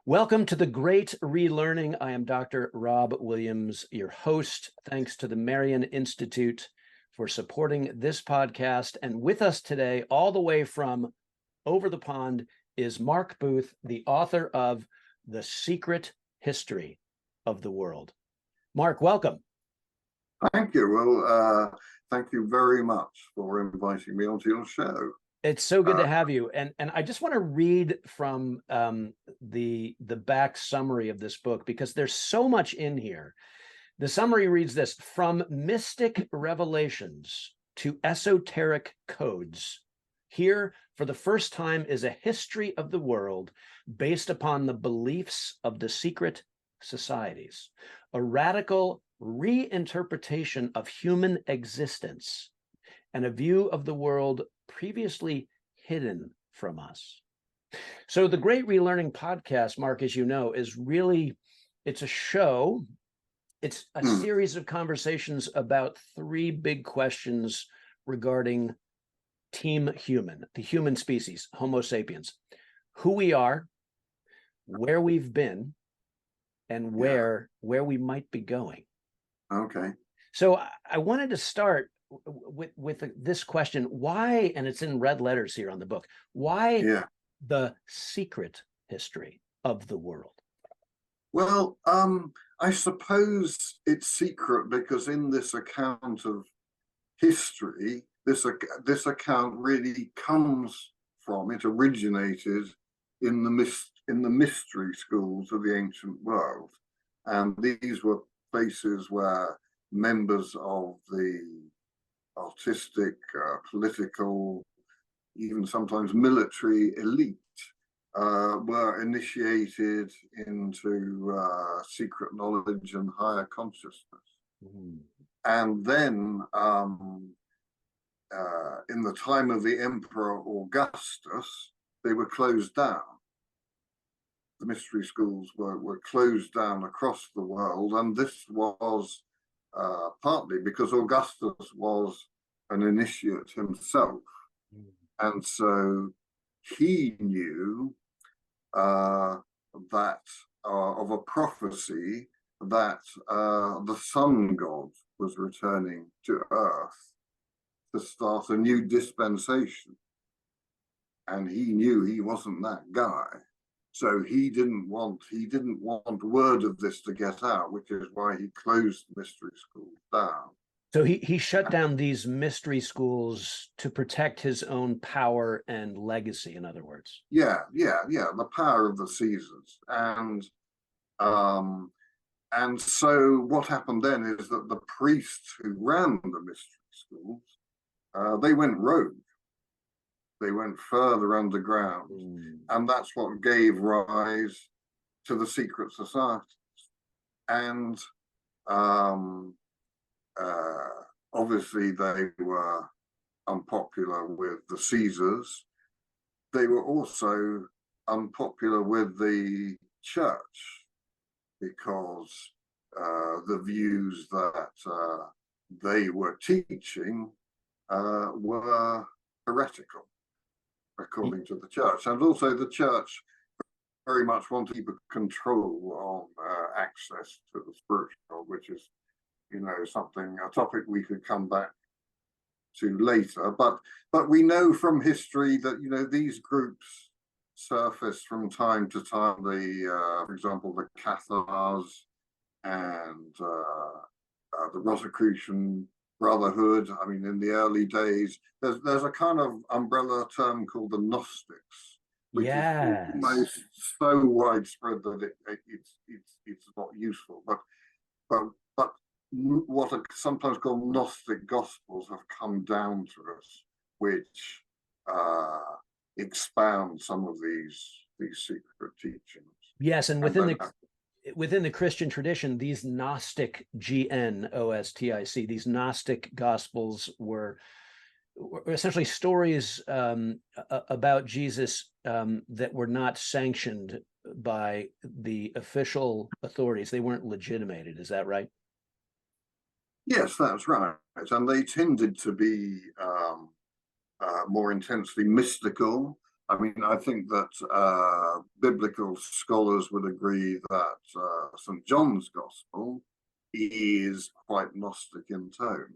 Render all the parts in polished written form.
Welcome to the Great Relearning. I am Dr. Rob Williams, your host. Thanks to the Marian Institute for supporting this podcast. And with us today, all the way from over the pond, is Mark Booth, the author of The Secret History of the World. Mark, welcome. Thank you. Well, thank you very much for inviting me onto your show. It's so good to have you. And I just want to read from the back summary of this book, because there's so much in here. The summary reads this: from mystic revelations to esoteric codes, here for the first time is a history of the world based upon the beliefs of the secret societies, a radical reinterpretation of human existence, and a view of the world previously hidden from us. So the Great Relearning podcast, Mark, as you know, is really, it's a show. It's a series of conversations about three big questions regarding Team Human, the human species, Homo sapiens: who we are, where we've been, and where we might be going. Okay. So I wanted to start with this question: why, and it's in red letters here on the book, why the secret history of the world? Well, I suppose it's secret because in this account of history, this account really comes from, it originated in the mystery schools of the ancient world, and these were places where members of the artistic, political, even sometimes military elite were initiated into secret knowledge and higher consciousness. And then in the time of the Emperor Augustus, they were closed down. The mystery schools were closed down across the world, and this was partly because Augustus was an initiate himself, and so he knew that of a prophecy that the sun god was returning to Earth to start a new dispensation, and he knew he wasn't that guy. So he didn't want word of this to get out, which is why he closed the mystery schools down. So he shut down these mystery schools to protect his own power and legacy, in other words. Yeah, the power of the Caesars. And so what happened then is that the priests who ran the mystery schools, they went rogue. They went further underground, and that's what gave rise to the secret societies. And obviously they were unpopular with the Caesars. They were also unpopular with the church because the views that they were teaching were heretical, according to the church. And also the church very much wanted to keep a control on access to the spiritual, which is, a topic we could come back to later. But we know from history that, these groups surface from time to time. For example, the Cathars and the Rosicrucian Brotherhood. I mean, in the early days, there's a kind of umbrella term called the Gnostics, which is almost so widespread that it's not useful. But what are sometimes called Gnostic Gospels have come down to us, which expound some of these secret teachings. Yes, and within the Christian tradition, these Gnostic, Gnostic, these Gnostic Gospels were essentially stories about Jesus that were not sanctioned by the official authorities. They weren't legitimated. Is that right? Yes, that's right. And they tended to be more intensely mystical. I mean, I think that biblical scholars would agree that St. John's Gospel is quite Gnostic in tone.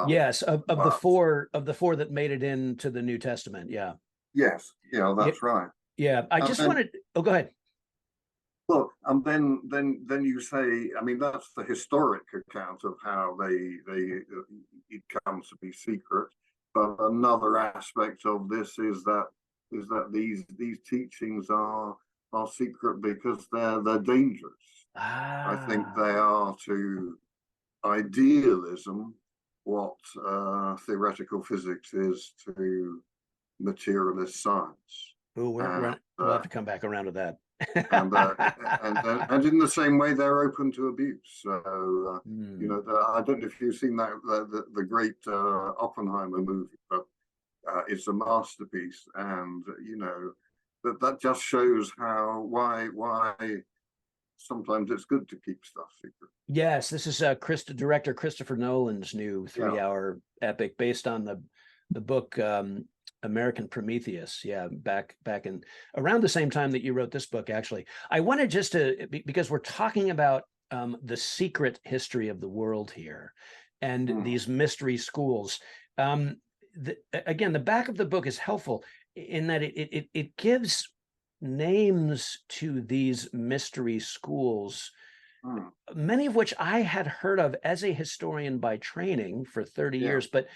Yes, of the four that made it into the New Testament. Yeah. Yes, yeah, that's right. Yeah, I just wanted. Oh, go ahead. Look, and then you say, I mean, that's the historic account of how it comes to be secret. But another aspect of this is that these teachings are secret because they're dangerous. I think they are to idealism what theoretical physics is to materialist science. Oh, we'll have to come back around to that. and in the same way, they're open to abuse. So you know, I don't know if you've seen that the great Oppenheimer movie, but it's a masterpiece, and you know that just shows why sometimes it's good to keep stuff secret. Yes, this is director Christopher Nolan's new 3-hour epic based on the book American Prometheus. Yeah, back in around the same time that you wrote this book, actually. I wanted just to, because we're talking about the secret history of the world here and these mystery schools. Again, the back of the book is helpful in that it gives names to these mystery schools, many of which I had heard of as a historian by training for 30 years, but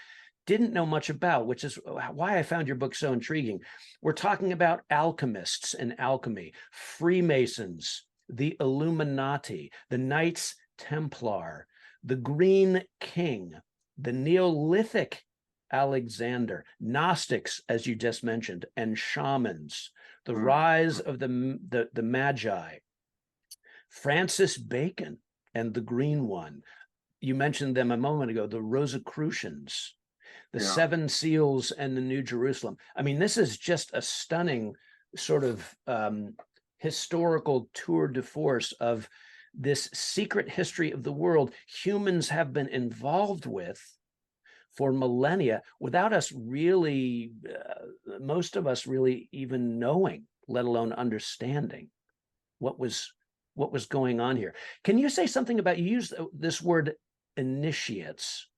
didn't know much about, which is why I found your book so intriguing. We're talking about alchemists and alchemy, Freemasons, the Illuminati, the Knights Templar, the Green King, the Neolithic Alexander, Gnostics, as you just mentioned, and shamans, the rise of the Magi, Francis Bacon and the Green One. You mentioned them a moment ago, the Rosicrucians, the Seven Seals and the New Jerusalem. I mean, this is just a stunning sort of historical tour de force of this secret history of the world humans have been involved with for millennia without us really, most of us really even knowing, let alone understanding what was going on here. Can you say something about, you used this word initiates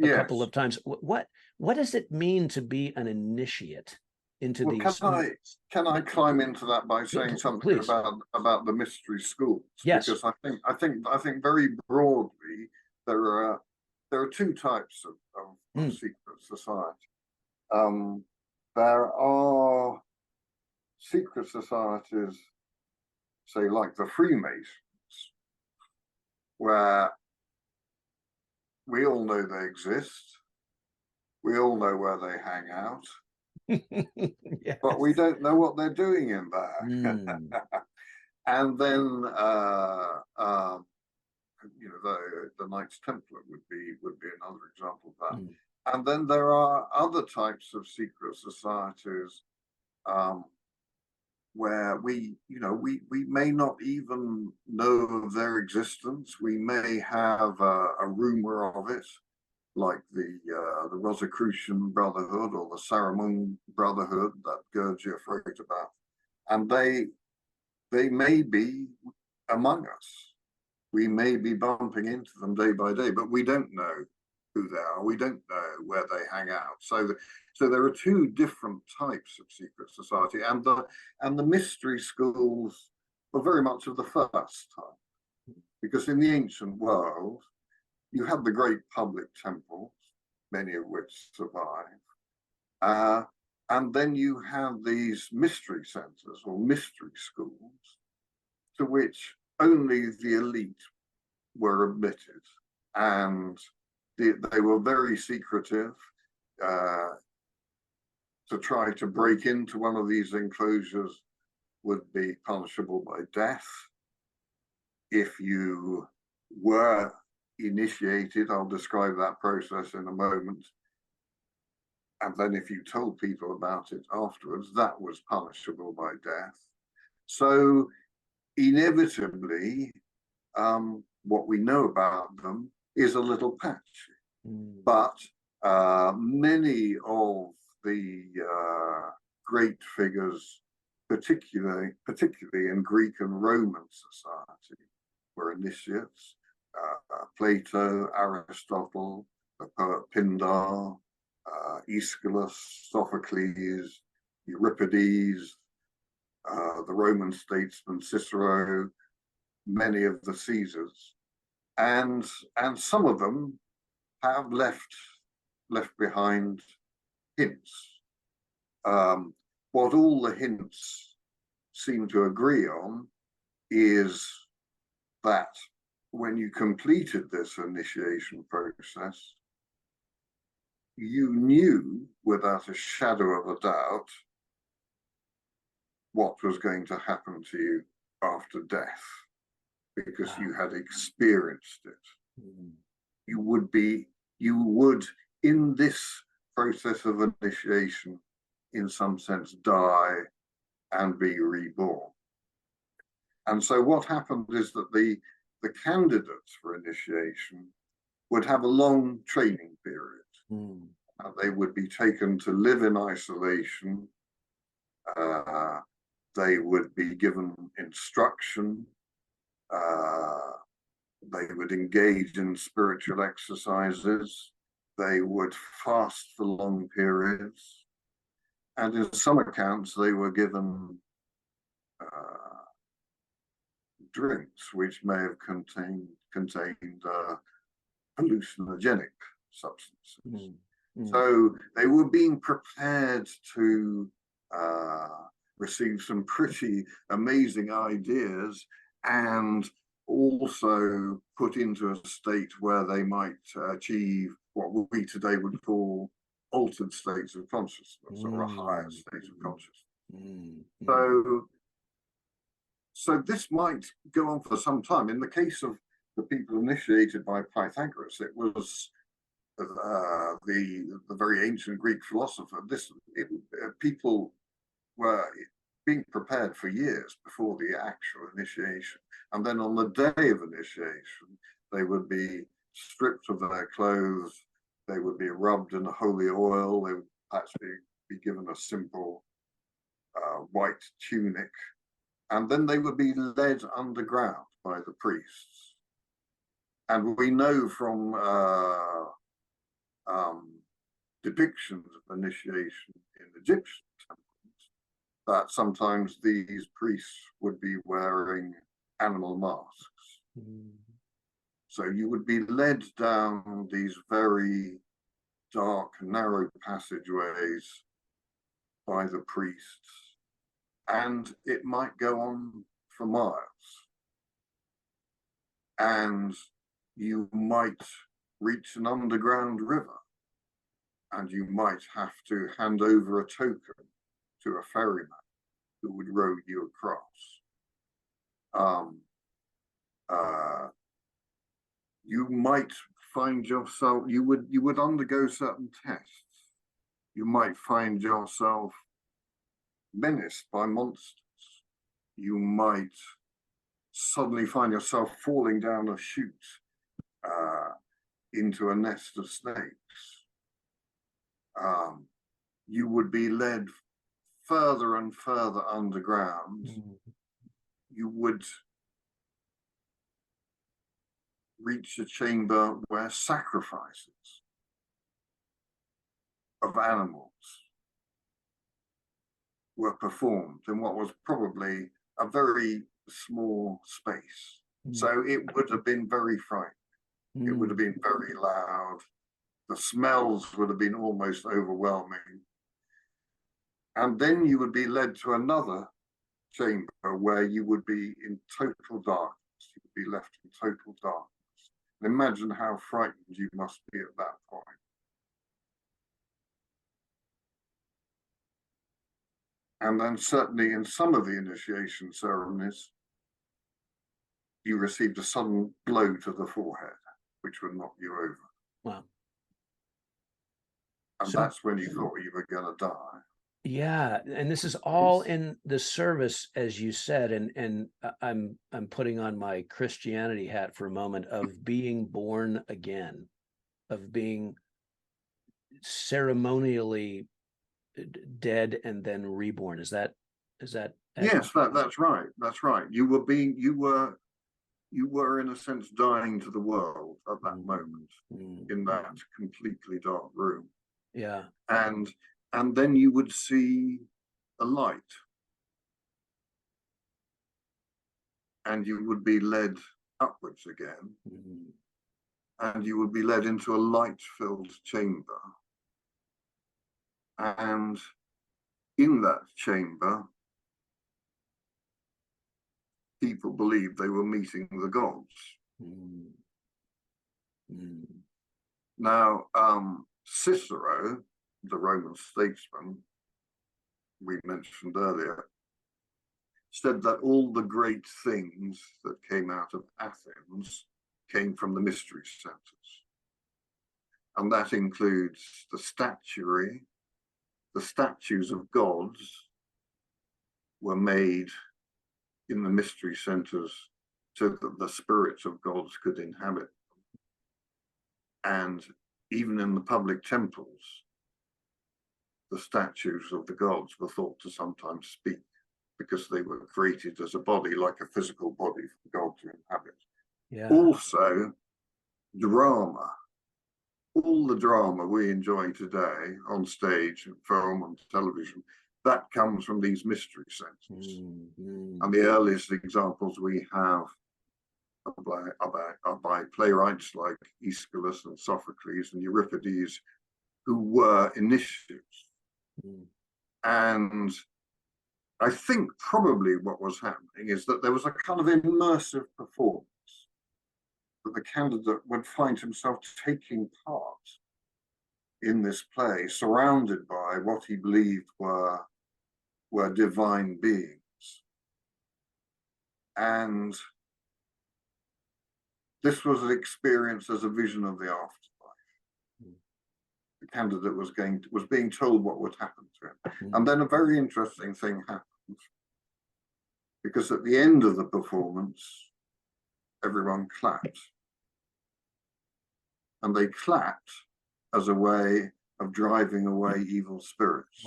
a couple of times. What does it mean to be an initiate into these? Can I climb into that by saying something about the mystery schools? Yes. Because I think very broadly there are two types of secret society. There are secret societies, say like the Freemasons, where we all know they exist. We all know where they hang out. Yes. But we don't know what they're doing in there. And then you know, the Knights Templar would be another example of that. And then there are other types of secret societies where we may not even know of their existence. We may have a rumor of it, like the Rosicrucian Brotherhood or the Saramung Brotherhood that Gurdjieff wrote about, and they may be among us. We may be bumping into them day by day, but we don't know who they are. We don't know where they hang out. So there are two different types of secret society, and the mystery schools are very much of the first type, because in the ancient world you had the great public temples, many of which survive, and then you have these mystery centers or mystery schools to which only the elite were admitted, and they were very secretive. To try to break into one of these enclosures would be punishable by death. If you were initiated, I'll describe that process in a moment, and then if you told people about it afterwards, that was punishable by death. So inevitably, what we know about them is a little patchy. But many of the great figures, particularly in Greek and Roman society, were initiates. Plato, Aristotle, the poet Pindar, Aeschylus, Sophocles, Euripides, the Roman statesman Cicero, many of the Caesars, and some of them have left behind hints. What all the hints seem to agree on is that when you completed this initiation process, you knew without a shadow of a doubt what was going to happen to you after death, because you had experienced it. You would, in this process of initiation, in some sense, die and be reborn. And so what happened is that the candidates for initiation would have a long training period. They would be taken to live in isolation. They would be given instruction. They would engage in spiritual exercises. They would fast for long periods. And in some accounts, they were given drinks which may have contained hallucinogenic substances. So they were being prepared to receive some pretty amazing ideas, and also put into a state where they might achieve what we today would call altered states of consciousness, or a higher state of consciousness. So this might go on for some time. In the case of the people initiated by Pythagoras, it was the very ancient Greek philosopher. People were being prepared for years before the actual initiation, and then on the day of initiation, they would be stripped of their clothes. They would be rubbed in a holy oil. They would actually be given a simple white tunic, and then they would be led underground by the priests. And we know from depictions of initiation in Egyptian temples that sometimes these priests would be wearing animal masks. So you would be led down these very dark, narrow passageways by the priests, and it might go on for miles. And you might reach an underground river, and you might have to hand over a token to a ferryman who would row you across. You might find yourself, you would undergo certain tests. You might find yourself menaced by monsters. You might suddenly find yourself falling down a chute into a nest of snakes. You would be led further and further underground. You would reach a chamber where sacrifices of animals were performed in what was probably a very small space. So it would have been very frightening. It would have been very loud. The smells would have been almost overwhelming. And then you would be led to another chamber where you would be in total darkness. You would be left in total darkness. And imagine how frightened you must be at that point. And then certainly in some of the initiation ceremonies, you received a sudden blow to the forehead, which would knock you over. Wow. And that's when you thought you were going to die. Yeah, and this is all in the service, as you said, and I'm putting on my Christianity hat for a moment, of being born again, of being ceremonially dead and then reborn. Is that yes, that's right. That's right. You were in a sense dying to the world at that moment in that completely dark room. Yeah. And then you would see a light, and you would be led upwards again, and you would be led into a light-filled chamber. And in that chamber, people believed they were meeting the gods. Now, Cicero, the Roman statesman we mentioned earlier, said that all the great things that came out of Athens came from the mystery centers. And that includes the statuary. The statues of gods were made in the mystery centers so that the spirits of gods could inhabit them. And even in the public temples, the statues of the gods were thought to sometimes speak, because they were created as a body, like a physical body for God to inhabit. Yeah. Also, drama. All the drama we enjoy today on stage, and film, and television, that comes from these mystery centers. And the earliest examples we have are by playwrights like Aeschylus and Sophocles and Euripides, who were initiates. And I think probably what was happening is that there was a kind of immersive performance that the candidate would find himself taking part in this play, surrounded by what he believed were divine beings. And this was an experience as a vision of the afterlife. The candidate was being told what would happen to him. And then a very interesting thing happened, because at the end of the performance, everyone clapped. And they clapped as a way of driving away evil spirits.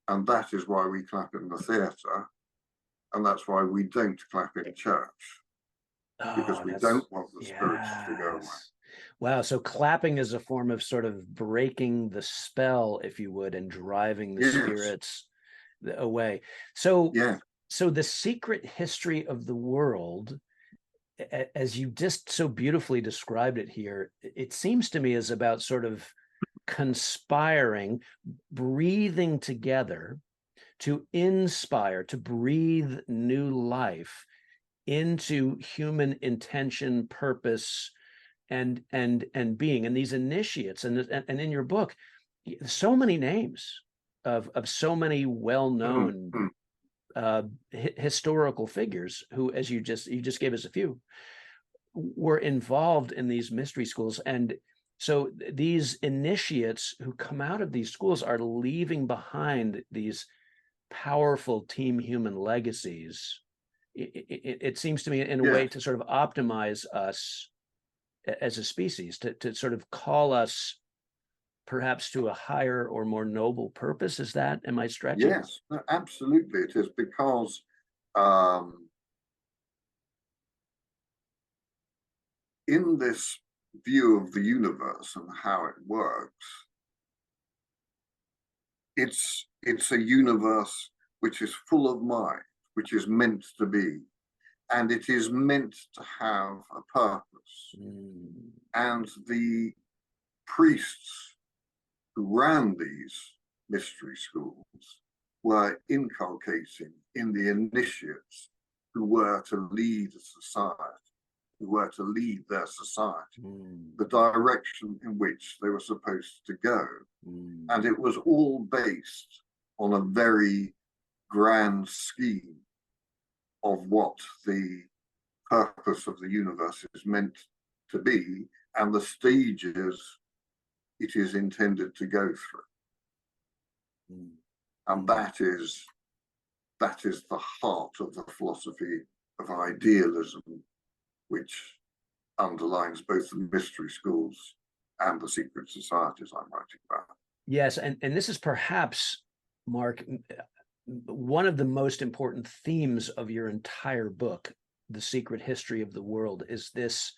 And that is why we clap in the theatre, and that's why we don't clap in church, because we don't want the spirits to go away. Wow. So clapping is a form of sort of breaking the spell, if you would, and driving the spirits away. So, so the secret history of the world, as you just so beautifully described it here, it seems to me is about sort of conspiring, breathing together to inspire, to breathe new life into human intention, purpose, and being. And these initiates, and in your book, so many names of so many well-known historical figures who, as you just gave us a few, were involved in these mystery schools. And so these initiates who come out of these schools are leaving behind these powerful team human legacies. It seems to me, in a way, to sort of optimize us as a species, to sort of call us perhaps to a higher or more noble purpose. Is that, am I stretching? Yes, absolutely it is, because in this view of the universe and how it works, it's a universe which is full of mind, which is meant to be, and it is meant to have a purpose. And the priests who ran these mystery schools were inculcating in the initiates who were to lead society, who were to lead their society, the direction in which they were supposed to go. And it was all based on a very grand scheme of what the purpose of the universe is meant to be, and the stages it is intended to go through. And that is the heart of the philosophy of idealism, which underlines both the mystery schools and the secret societies I'm writing about. Yes, and this is perhaps, Mark, one of the most important themes of your entire book, The Secret History of the World, is this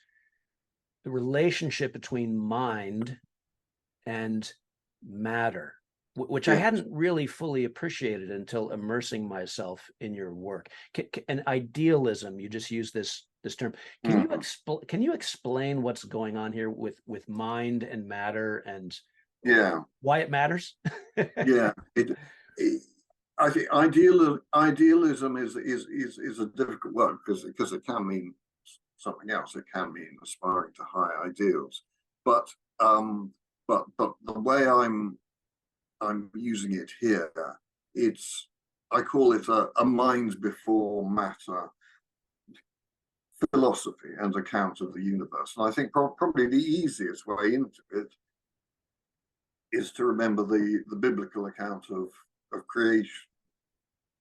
the relationship between mind and matter, which I Yes. hadn't really fully appreciated until immersing myself in your work. And idealism, you just use this term. Can you explain what's going on here with mind and matter and Yeah. why it matters? Yeah. It I think idealism is a difficult word because it can mean something else. It can mean aspiring to high ideals, but the way I'm using it here, it's I call it a mind before matter philosophy and account of the universe. And I think probably the easiest way into it is to remember the biblical account of creation,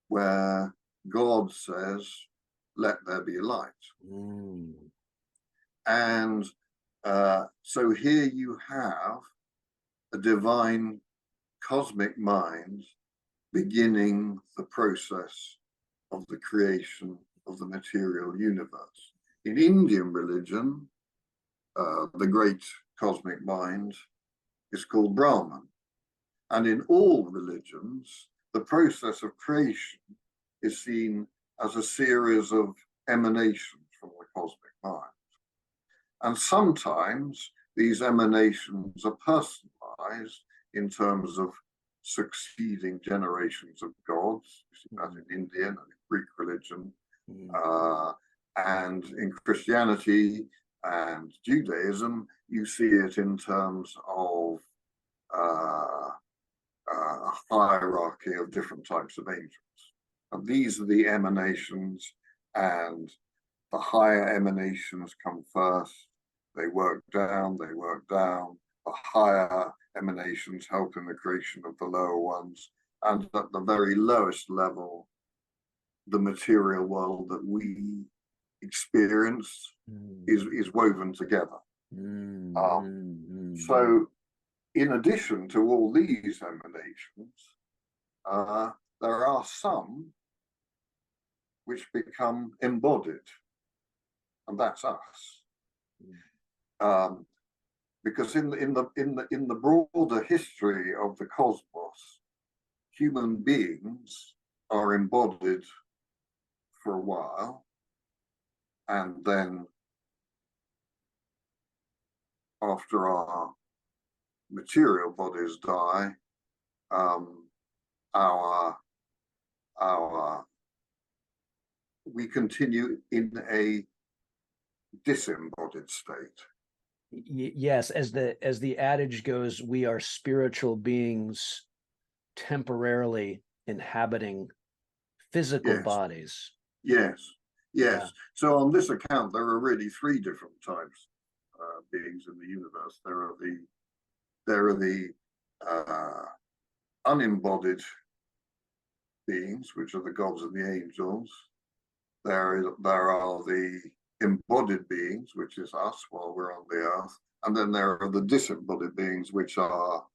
where God says, "Let there be light." Mm. And so here you have a divine cosmic mind beginning the process of the creation of the material universe. In Indian religion, the great cosmic mind is called Brahman. And in all religions, the process of creation is seen as a series of emanations from the cosmic mind. And sometimes these emanations are personalized in terms of succeeding generations of gods. You see that in Indian and in Greek religion, and in Christianity and Judaism, you see it in terms of a hierarchy of different types of angels. And these are the emanations, and the higher emanations come first. They work down, they work down. The higher emanations help in the creation of the lower ones. And at the very lowest level, the material world that we experience is woven together. So in addition to all these emanations, there are some which become embodied, and that's us. Because in the broader history of the cosmos, human beings are embodied for a while, and then after our material bodies die, we continue in a disembodied state. Yes, as the adage goes, we are spiritual beings temporarily inhabiting physical bodies. Yes. Yeah. So on this account, there are really three different types of beings in the universe. There are the unembodied beings, which are the gods and the angels. There are the embodied beings, which is us while we're on the earth, and then there are the disembodied beings, which are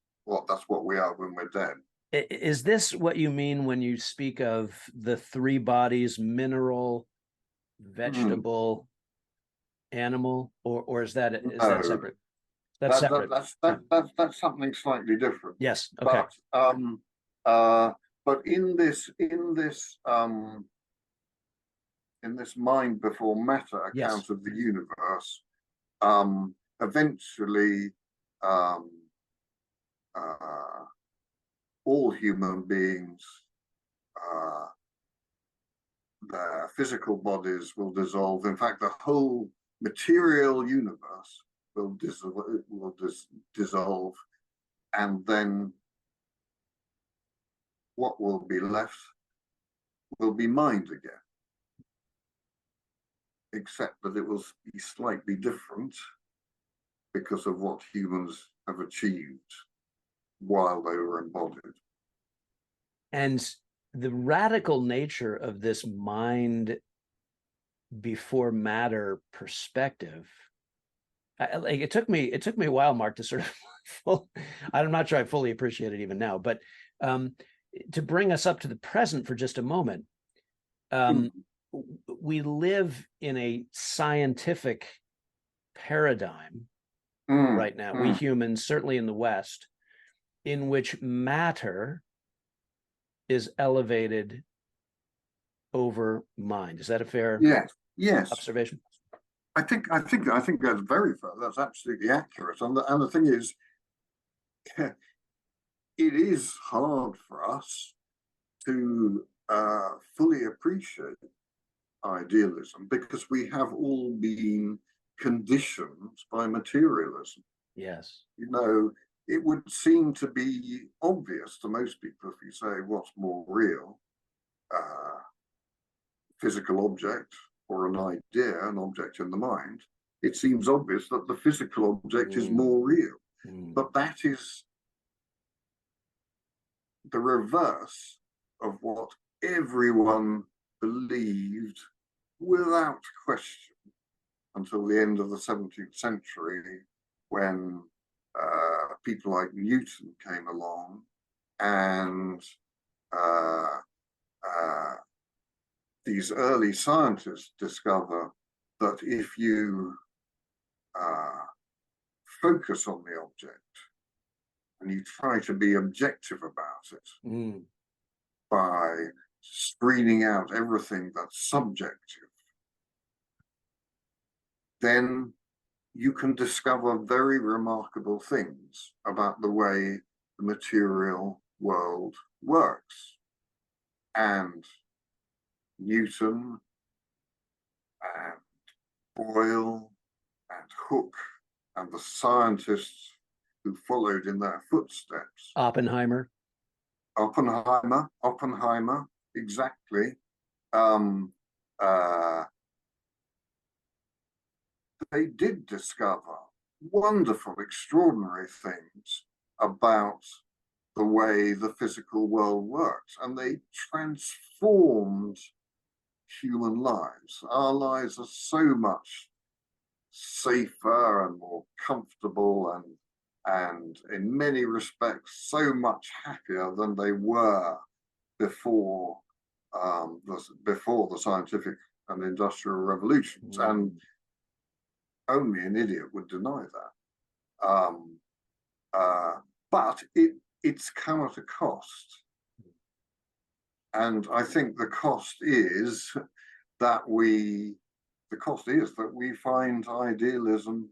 that's what we are when we're dead. Is this what you mean when you speak of the three bodies: mineral, vegetable, animal, or is that separate? That's separate. That's something slightly different. Yes. Okay. But in this mind before matter account of the universe, eventually all human beings, their physical bodies will dissolve. In fact, the whole material universe will dissolve, and then what will be left will be mind again, except that it will be slightly different because of what humans have achieved while they were embodied. And the radical nature of this mind before matter perspective like it took me a while, Mark, to sort of I'm not sure I fully appreciate it even now, but to bring us up to the present for just a moment, we live in a scientific paradigm right now, we humans, certainly in the West, in which matter is elevated over mind. Is that a fair observation? I think that's very fair. That's absolutely accurate. And the thing is, it is hard for us to fully appreciate idealism because we have all been conditioned by materialism. Yes. You know, it would seem to be obvious to most people if you say what's more real, physical object or an idea, an object in the mind. It seems obvious that the physical object is more real, but that is the reverse of what everyone believed without question until the end of the 17th century, when people like Newton came along and these early scientists discover that if you focus on the object and you try to be objective about it by screening out everything that's subjective, then you can discover very remarkable things about the way the material world works. And Newton and Boyle and Hooke and the scientists who followed in their footsteps. Oppenheimer, exactly. They did discover wonderful, extraordinary things about the way the physical world works, and they transformed human lives. Our lives are so much safer and more comfortable and in many respects so much happier than they were before the scientific and industrial revolutions. And only an idiot would deny that. But it's come at a cost. And I think the cost is that we find idealism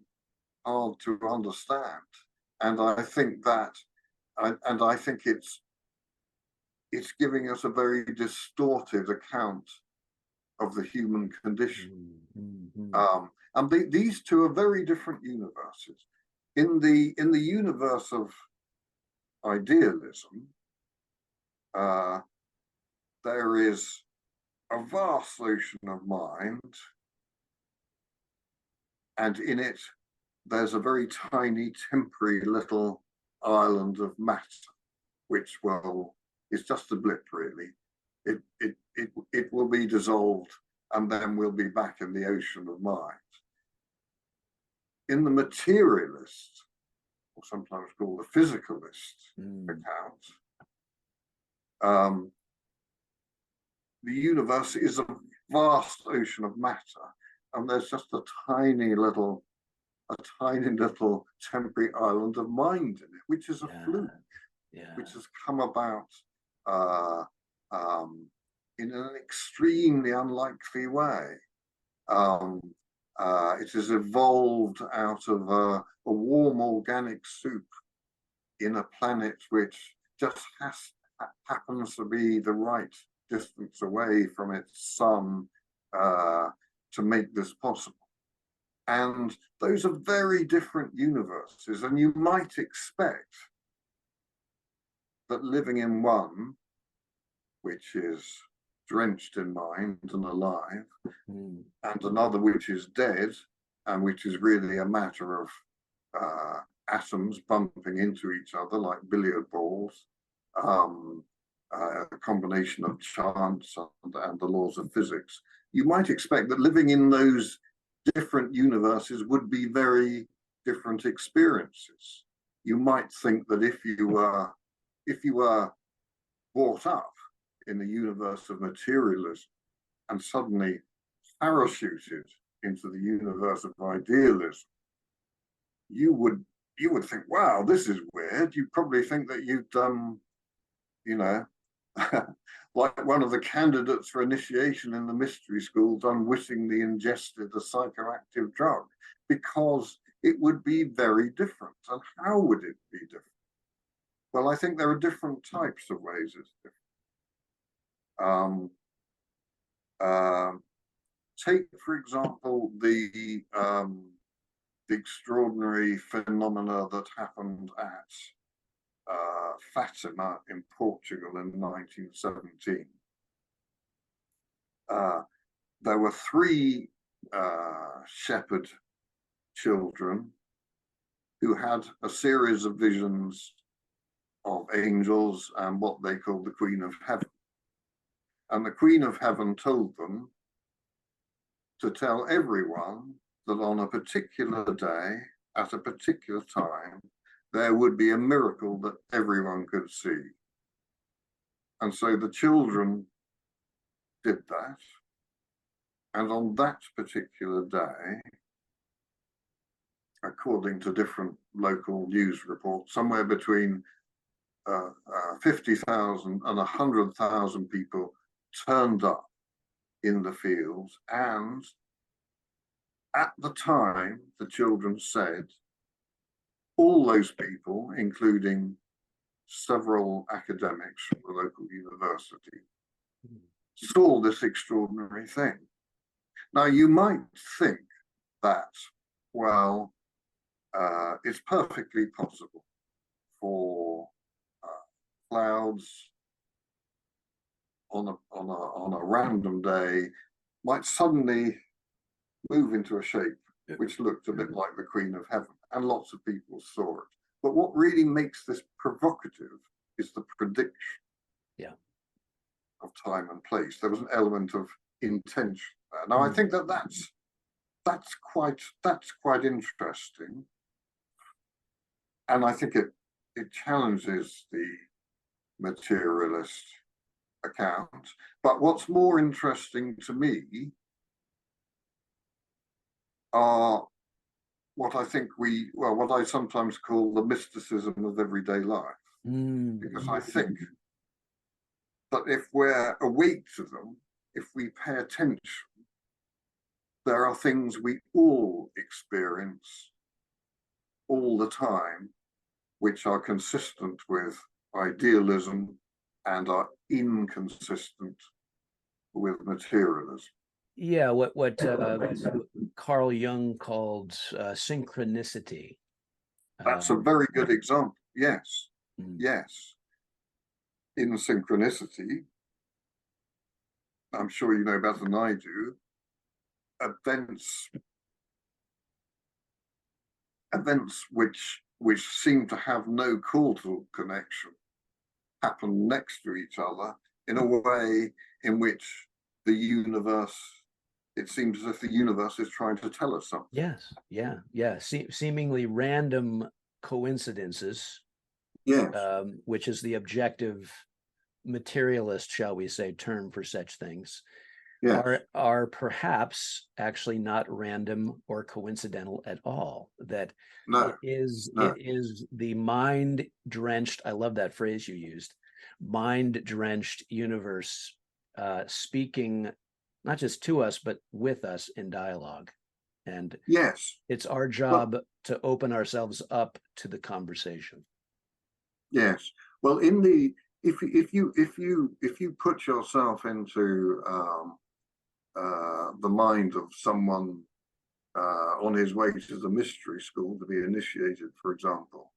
hard to understand. And I think it's giving us a very distorted account of the human condition. And these two are very different universes. In the universe of idealism, there is a vast ocean of mind, and in it there's a very tiny, temporary little island of matter, which is just a blip, really. It will be dissolved, and then we'll be back in the ocean of mind. In the materialist, or sometimes called the physicalist account, the universe is a vast ocean of matter, and there's just a tiny little temporary island of mind in it, which is a fluke, which has come about in an extremely unlikely way. It has evolved out of a warm organic soup in a planet which just happens to be the right distance away from its sun to make this possible. And those are very different universes, and you might expect that living in one, which is drenched in mind and alive, and another which is dead, and which is really a matter of atoms bumping into each other like billiard balls, a combination of chance and the laws of physics. You might expect that living in those different universes would be very different experiences. You might think that if you were brought up in the universe of materialism and suddenly parachuted into the universe of idealism, you would think, wow, this is weird. You'd probably think that you'd like one of the candidates for initiation in the mystery schools unwittingly ingested a psychoactive drug, because it would be very different. And how would it be different? Well, I think there are different types of ways it's different. Take, for example, the extraordinary phenomena that happened at Fatima in Portugal in 1917. There were three shepherd children who had a series of visions of angels and what they called the Queen of Heaven. And the Queen of Heaven told them to tell everyone that on a particular day, at a particular time, there would be a miracle that everyone could see. And so the children did that. And on that particular day, according to different local news reports, somewhere between 50,000 and 100,000 people turned up in the fields. And at the time, the children said, all those people, including several academics from the local university, saw this extraordinary thing. Now, you might think that, well, it's perfectly possible for clouds on a random day might suddenly move into a shape which looked a bit like the Queen of Heaven, and lots of people saw it. But what really makes this provocative is the prediction of time and place. There was an element of intention there. Now, I think that's quite interesting, and I think it challenges the materialist account. But what's more interesting to me are what I sometimes call the mysticism of everyday life. Because I think that if we're awake to them, if we pay attention, there are things we all experience all the time which are consistent with idealism and are inconsistent with materialism. Yeah, what Carl Jung called synchronicity. That's a very good example. Yes, yes. In synchronicity, I'm sure you know better than I do, events which seem to have no causal connection happen next to each other in a way in which the universe, it seems as if the universe is trying to tell us something. Yes, yeah. Seemingly random coincidences, yes, which is the objective materialist, shall we say, term for such things, yes, are perhaps actually not random or coincidental at all. That it is the mind-drenched, I love that phrase you used, mind-drenched universe speaking not just to us, but with us in dialogue. And yes, it's our job to open ourselves up to the conversation. Yes. Well, if you put yourself into the mind of someone on his way to the mystery school to be initiated, for example,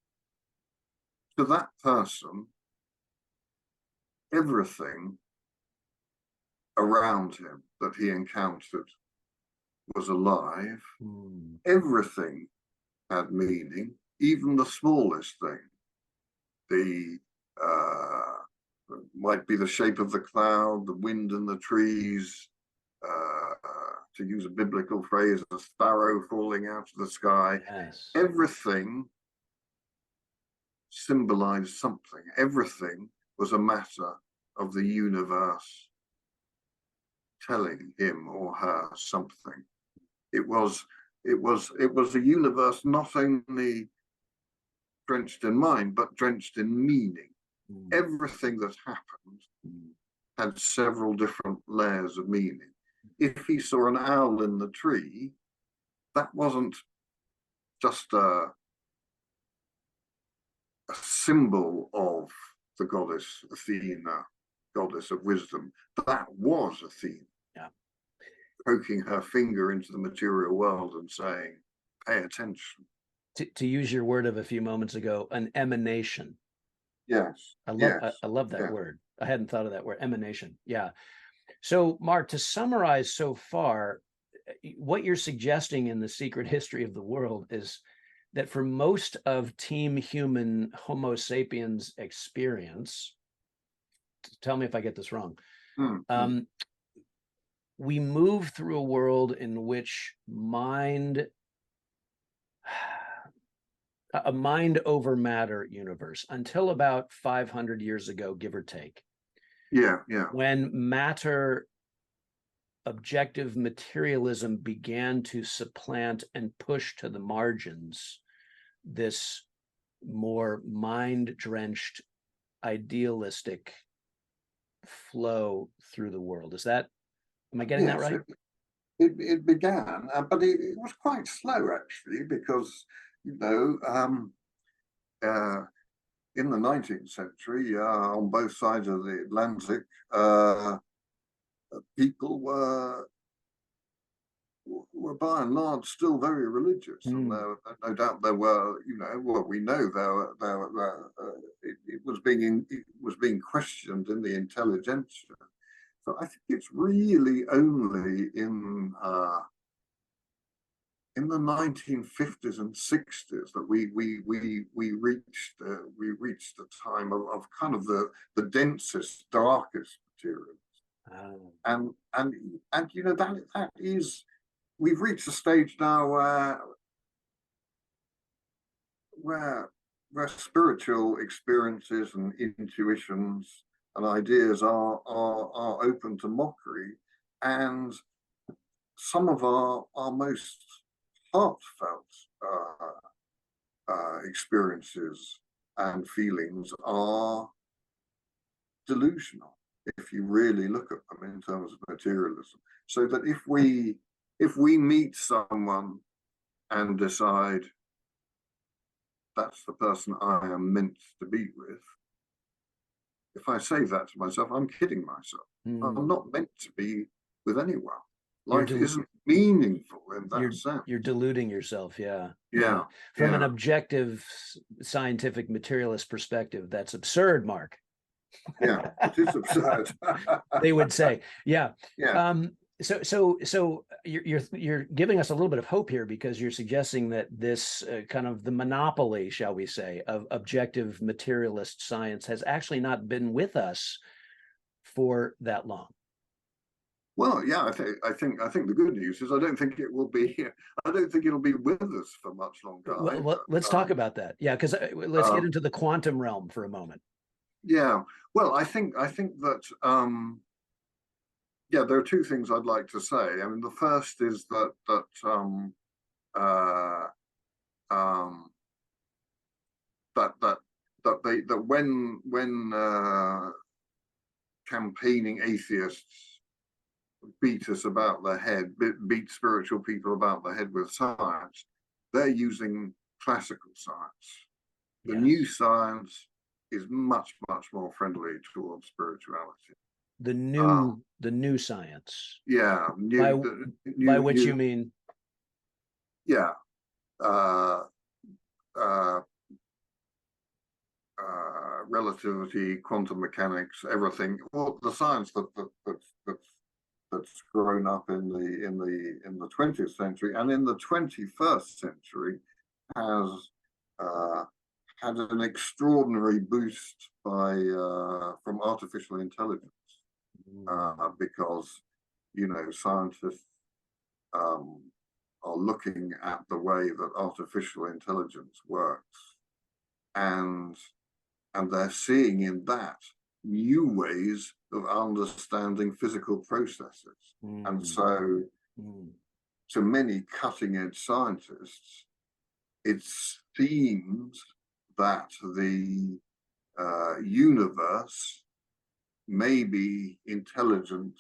to that person, everything around him that he encountered was alive. Everything had meaning, even the smallest thing. The might be the shape of the cloud, the wind in the trees, to use a biblical phrase, a sparrow falling out of the sky. Yes. Everything symbolized something. Everything was a matter of the universe telling him or her something. It was a universe not only drenched in mind, but drenched in meaning. Everything that happened had several different layers of meaning. If he saw an owl in the tree, that wasn't just a symbol of the goddess Athena, goddess of wisdom. That was Athena, poking her finger into the material world and saying, pay attention. To use your word of a few moments ago, an emanation. Yes. I Yes. love that word. I hadn't thought of that word, emanation. Yeah. So, Mark, to summarize so far, what you're suggesting in The Secret History of the World is that for most of Team Human Homo sapiens experience, tell me if I get this wrong, we move through a world in which a mind over matter universe until about 500 years ago, give or take. Yeah. When matter, objective materialism began to supplant and push to the margins this more mind-drenched, idealistic flow through the world. Am I getting that right? It began, but it was quite slow actually, because in the 19th century, on both sides of the Atlantic, people were by and large still very religious, and no doubt there were, we know it was being questioned in the intelligentsia. So I think it's really only in the 1950s and 60s that we reached the time of kind of the densest, darkest materials. And that is, we've reached a stage now where spiritual experiences and intuitions and ideas are open to mockery, and some of our most heartfelt experiences and feelings are delusional, if you really look at them in terms of materialism. So that if we meet someone and decide that's the person I am meant to be with, if I say that to myself, I'm kidding myself. I'm not meant to be with anyone. Life isn't meaningful in that sense. You're deluding yourself, yeah. Yeah. From an objective, scientific, materialist perspective, that's absurd, Mark. Yeah, it is absurd. They would say, yeah. Yeah. So you're giving us a little bit of hope here, because you're suggesting that this kind of the monopoly, shall we say, of objective materialist science has actually not been with us for that long. Well, yeah, I think the good news is I don't think it will be. I don't think it'll be with us for much longer. Well, let's talk about that. Yeah, because let's get into the quantum realm for a moment. Yeah. Well, I think that there are two things I'd like to say. I mean, the first is that when campaigning atheists beat us about the head, beat spiritual people about the head with science, they're using classical science. The new science is much more friendly towards spirituality. The new science. Yeah. By which you mean? Yeah. Relativity, quantum mechanics, everything. Well, the science that's grown up in the 20th century and in the 21st century has had an extraordinary boost from artificial intelligence, because scientists are looking at the way that artificial intelligence works, and they're seeing in that new ways of understanding physical processes. And so to many cutting-edge scientists, it seems that the universe may be intelligent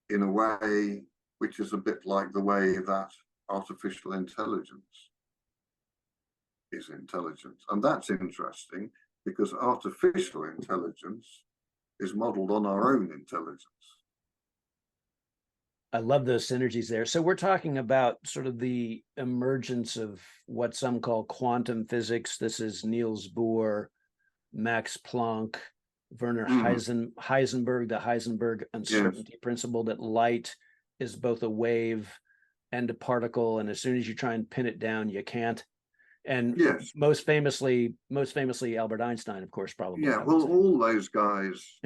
in a way which is a bit like the way that artificial intelligence is intelligent. And that's interesting, because artificial intelligence is modeled on our own intelligence. I love those synergies there. So we're talking about sort of the emergence of what some call quantum physics. This is Niels Bohr, Max Planck, Werner Heisenberg, the Heisenberg uncertainty principle, that light is both a wave and a particle, and as soon as you try and pin it down, you can't. And most famously Albert Einstein, of course, probably. Yeah, well, all those guys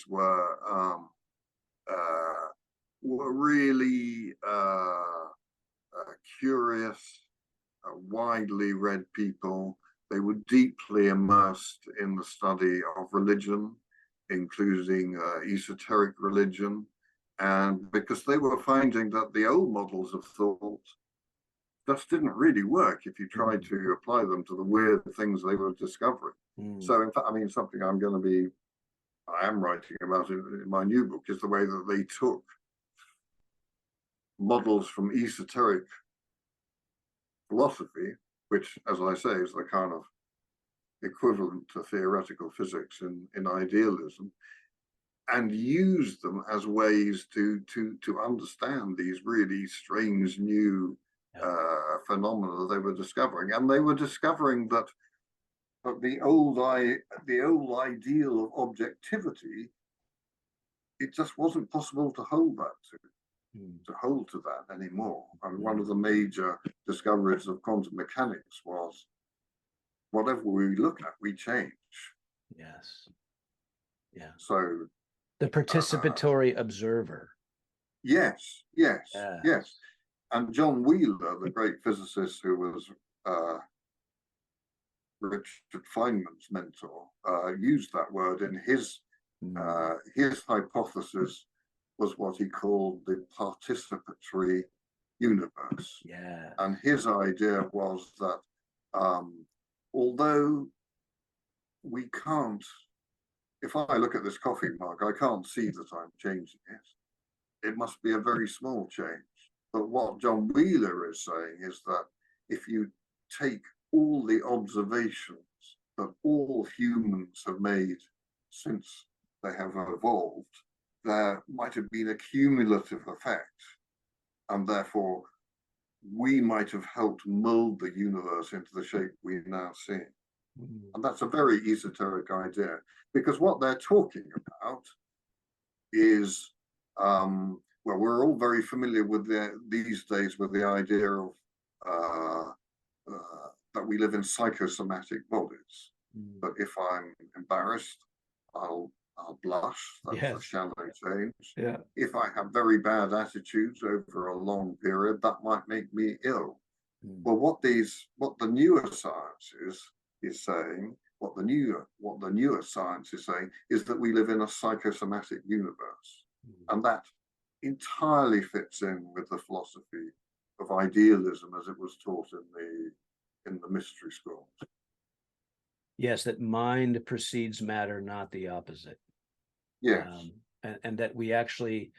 were really curious, widely read people. They were deeply immersed in the study of religion, including esoteric religion, and because they were finding that the old models of thought just didn't really work if you tried to apply them to the weird things they were discovering. So in fact, I mean, something I am writing about in my new book is the way that they took models from esoteric philosophy, which, as I say, is the kind of equivalent to theoretical physics in idealism, and use them as ways to understand these really strange new phenomena that they were discovering. And they were discovering that the old ideal of objectivity, it just wasn't possible to hold that to hold to that anymore. And one of the major discoveries of quantum mechanics was, whatever we look at, we change. Yes. Yeah. So the participatory observer. Yes. And John Wheeler, the great physicist who was Richard Feynman's mentor, used that word in his hypothesis was what he called the participatory universe. Yeah. And his idea was that although we can't, if I look at this coffee mug, I can't see that I'm changing it. It must be a very small change. But what John Wheeler is saying is that if you take all the observations that all humans have made since they have evolved, there might have been a cumulative effect, and therefore we might have helped mold the universe into the shape we now see. And that's a very esoteric idea, because what they're talking about is, well, we're all very familiar with these days with the idea of that we live in psychosomatic bodies. But if I'm embarrassed, I'll blush. That's a shallow change. Yeah. If I have very bad attitudes over a long period, that might make me ill. Well, what the newer science is saying, what the newer science is saying, is that we live in a psychosomatic universe, and that entirely fits in with the philosophy of idealism as it was taught in the mystery schools. Yes, that mind precedes matter, not the opposite. Yes. And that we actually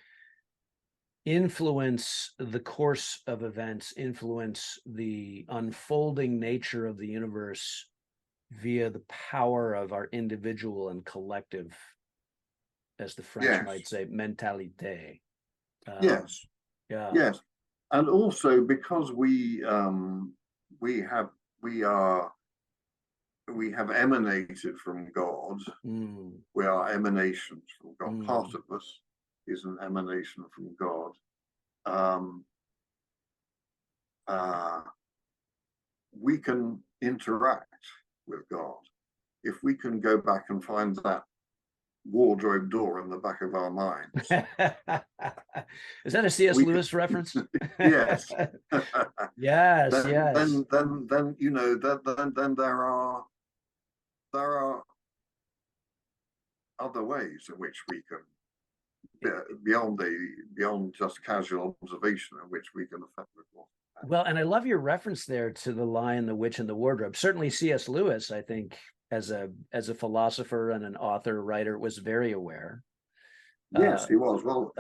influence the course of events, influence the unfolding nature of the universe via the power of our individual and collective, as the French might say, mentalité. Yes. And also because we have emanated from God. We are emanations from God. Part of us is an emanation from God. We can interact with God if we can go back and find that wardrobe door in the back of our minds. Is that a C.S. We could, Lewis reference? yes. Yes, then, yes. then, you know, then there are other ways in which we can, beyond just casual observation, in which we can affect the world. Well, and I love your reference there to The Lion, the Witch, and the Wardrobe. Certainly C.S. Lewis, I think, as a philosopher and an author, writer, was very aware. Yes, he was. Well,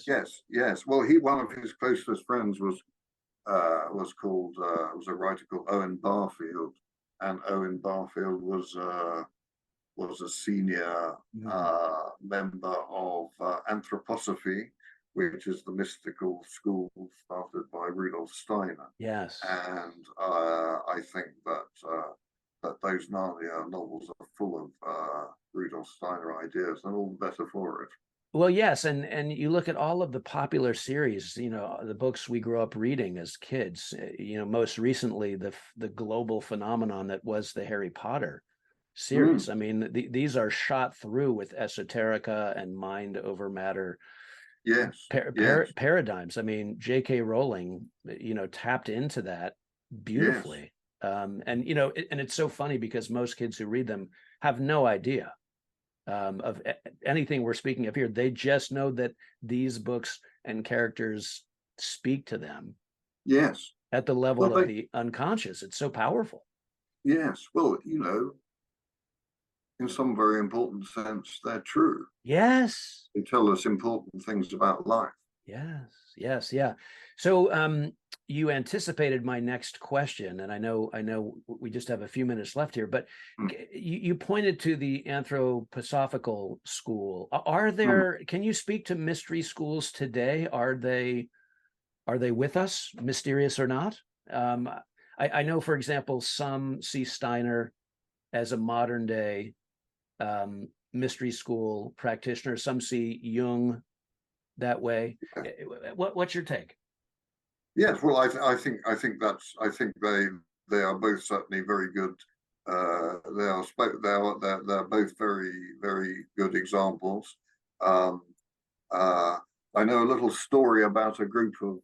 yes. Well, one of his closest friends was a writer called Owen Barfield, and Owen Barfield was a senior member of Anthroposophy, which is the mystical school started by Rudolf Steiner. Yes. And I think that those Narnia novels are full of Rudolf Steiner ideas, and all the better for it. Well, yes, and you look at all of the popular series, you know, the books we grew up reading as kids, you know, most recently the global phenomenon that was the Harry Potter series. I mean, these are shot through with esoterica and mind over matter paradigms. I mean, J.K. Rowling, you know, tapped into that beautifully. And, you know, and it's so funny because most kids who read them have no idea of anything we're speaking of here. They just know that these books and characters speak to them. Yes. At the level of the unconscious. It's so powerful. Yes. Well, you know, in some very important sense, they're true. Yes. They tell us important things about life. Yes. Yeah. So you anticipated my next question, and I know we just have a few minutes left here, but you pointed to the anthroposophical school. Are there, can you speak to mystery schools today? Are they with us, mysterious or not? I know, for example, some see Steiner as a modern day mystery school practitioner. Some see Jung that way. What's your take? Yes, well, I think they are both certainly very good. They're both very, very good examples. I know a little story about a group of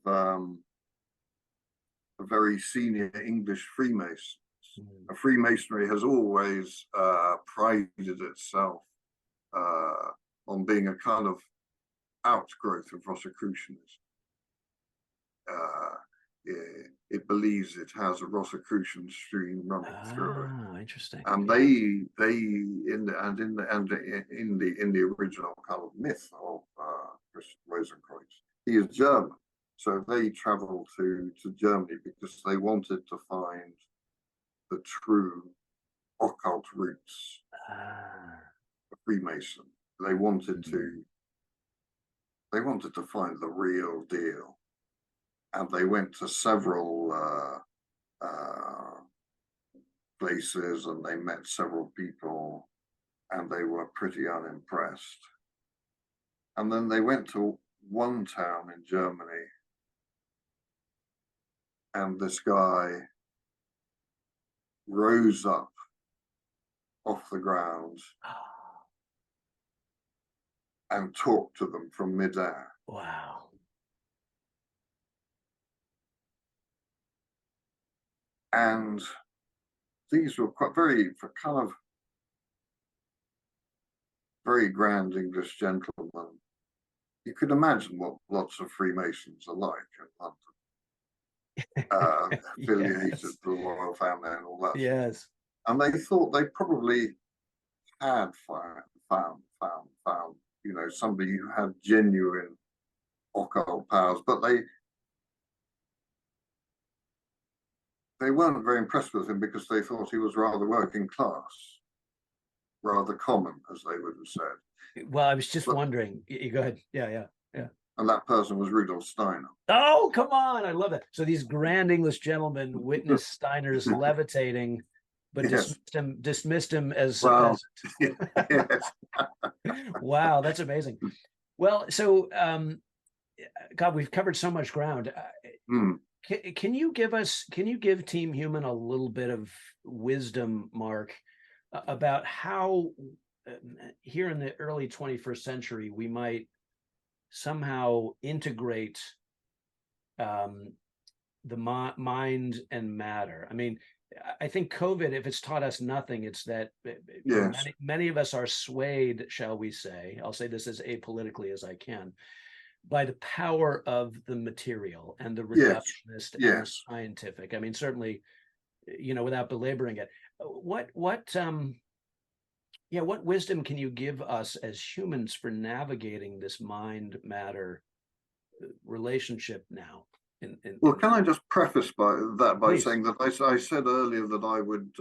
very senior English Freemasons. Freemasonry has always prided itself on being a kind of outgrowth of Rosicrucianism. It believes it has a Rosicrucian stream running through it. Interesting. And in the original kind of myth of Christian Rosicrucians, he is German, so they traveled to Germany because they wanted to find the true occult roots of Freemason. They wanted to find the real deal. And they went to several places, and they met several people, and they were pretty unimpressed. And then they went to one town in Germany, and this guy rose up off the ground and talked to them from midair. Wow. And these were very grand English gentlemen. You could imagine what lots of Freemasons are like in London, affiliated to the royal family and all that. Yes. And they thought they probably had found, you know, somebody who had genuine occult powers, but they weren't very impressed with him because they thought he was rather working class, rather common, as they would have said. Well, I was just wondering. You go ahead. Yeah. And that person was Rudolf Steiner. Oh, come on. I love that. So these grand English gentlemen witnessed Steiner's levitating, but dismissed him as a peasant. Wow, that's amazing. Well, so God, we've covered so much ground. Can you give Team Human a little bit of wisdom, Mark, about how here in the early 21st century, we might somehow integrate the mind and matter. I mean, I think COVID, if it's taught us nothing, it's that Yes. many of us are swayed, shall we say, I'll say this as apolitically as I can, by the power of the material and the Yes. reductionist and the Yes. scientific. I mean, certainly, without belaboring it, what wisdom can you give us as humans for navigating this mind matter relationship now? Well, can I just preface by Please. saying that I said earlier that I would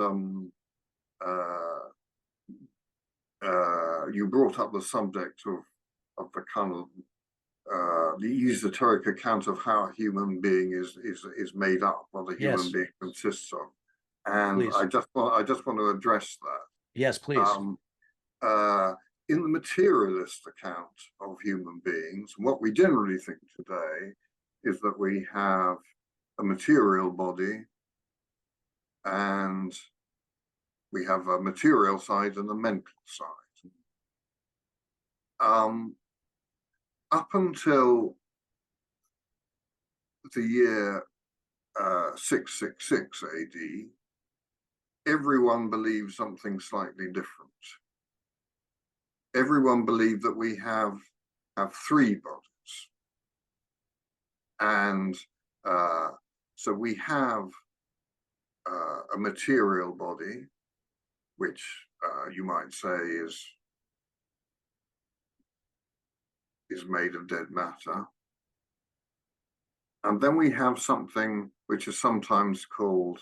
you brought up the subject of the kind of the esoteric account of how a human being is made up, what a human Yes, being consists of, and please. I just want to address that. Yes, please. In the materialist account of human beings, what we generally think today is that we have a material body and we have a material side and a mental side. Up until the year 666 AD, everyone believed something slightly different. Everyone believed that we have three bodies. And so we have a material body, which you might say is made of dead matter. And then we have something which is sometimes called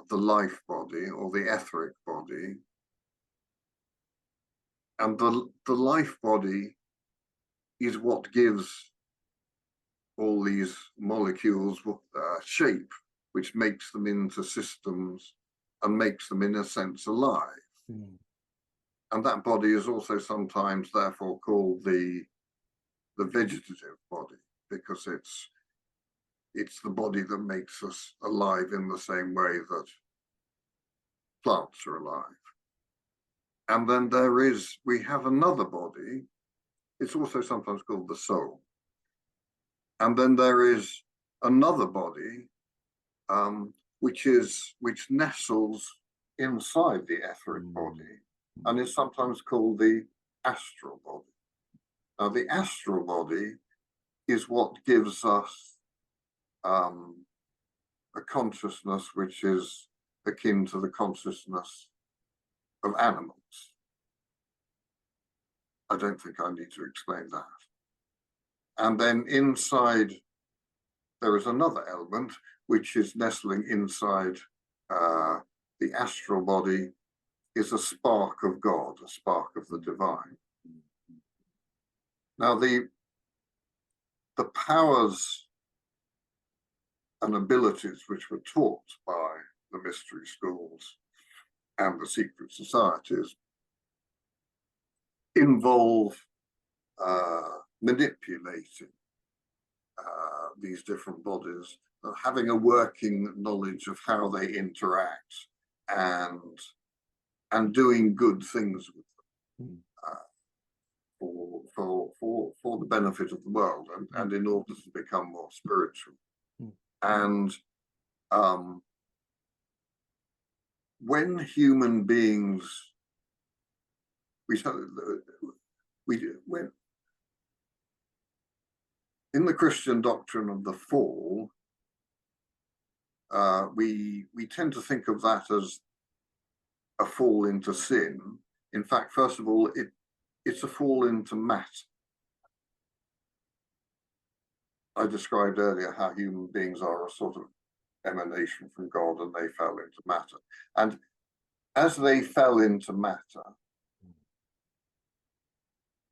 the life body or the etheric body. And the life body is what gives all these molecules shape, which makes them into systems and makes them, in a sense, alive. Mm. And that body is also sometimes, therefore, called the vegetative body, because it's the body that makes us alive in the same way that plants are alive. And then we have another body. It's also sometimes called the soul. And then there is another body, which nestles inside the etheric body and is sometimes called the astral body. Now, the astral body is what gives us a consciousness which is akin to the consciousness of animals. I don't think I need to explain that. And then inside, there is another element which is nestling inside the astral body, is a spark of God, a spark of the divine. Now, the powers and abilities which were taught by the mystery schools and the secret societies involve manipulating these different bodies, having a working knowledge of how they interact, and doing good things with them for the benefit of the world, and in order to become more spiritual. And when human beings, in the Christian doctrine of the fall, we tend to think of that as a fall into sin. In fact, first of all, it's a fall into matter. I described earlier how human beings are a sort of emanation from God, and they fell into matter. And as they fell into matter,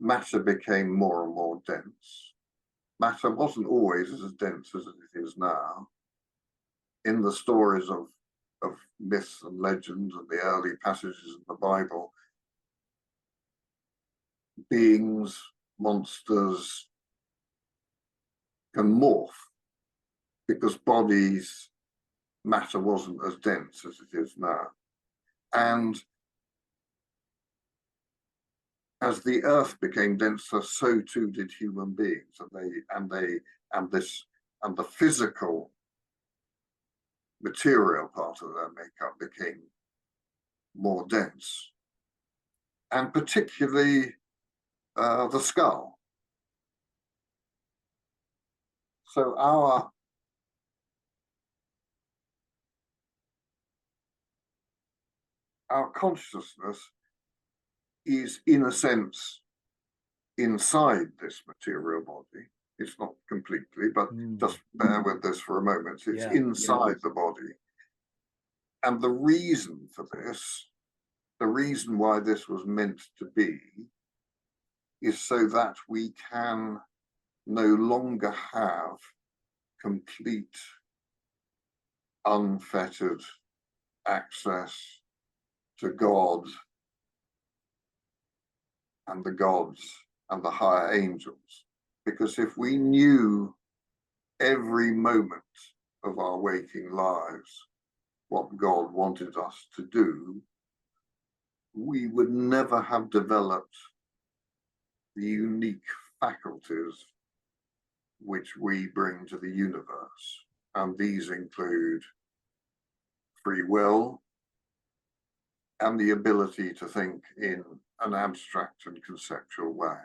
matter became more and more dense. Matter wasn't always as dense as it is now. In the stories of myths and legends and the early passages in the Bible, beings, monsters can morph because matter wasn't as dense as it is now. And as the earth became denser, so too did human beings, and the physical material part of their makeup became more dense, and particularly the skull. So our consciousness is, in a sense, inside this material body. It's not completely, but just bear with this for a moment. It's inside the body. And the reason for this, the reason why this was meant to be, is so that we can no longer have complete, unfettered access to God and the gods and the higher angels. Because if we knew every moment of our waking lives what God wanted us to do, we would never have developed the unique faculties which we bring to the universe. And these include free will and the ability to think in an abstract and conceptual way.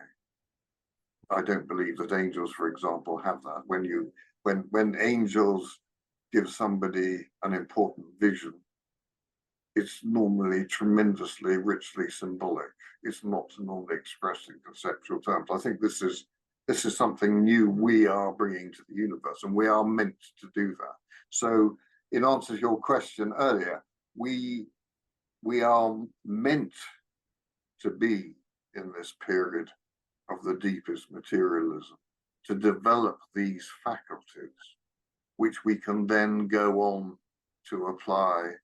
I don't believe that angels, for example, have that. When angels give somebody an important vision, it's normally tremendously richly symbolic. It's not normally expressed in conceptual terms. I think this is something new we are bringing to the universe, and we are meant to do that. So, in answer to your question earlier, we are meant to be in this period of the deepest materialism, to develop these faculties, which we can then go on to apply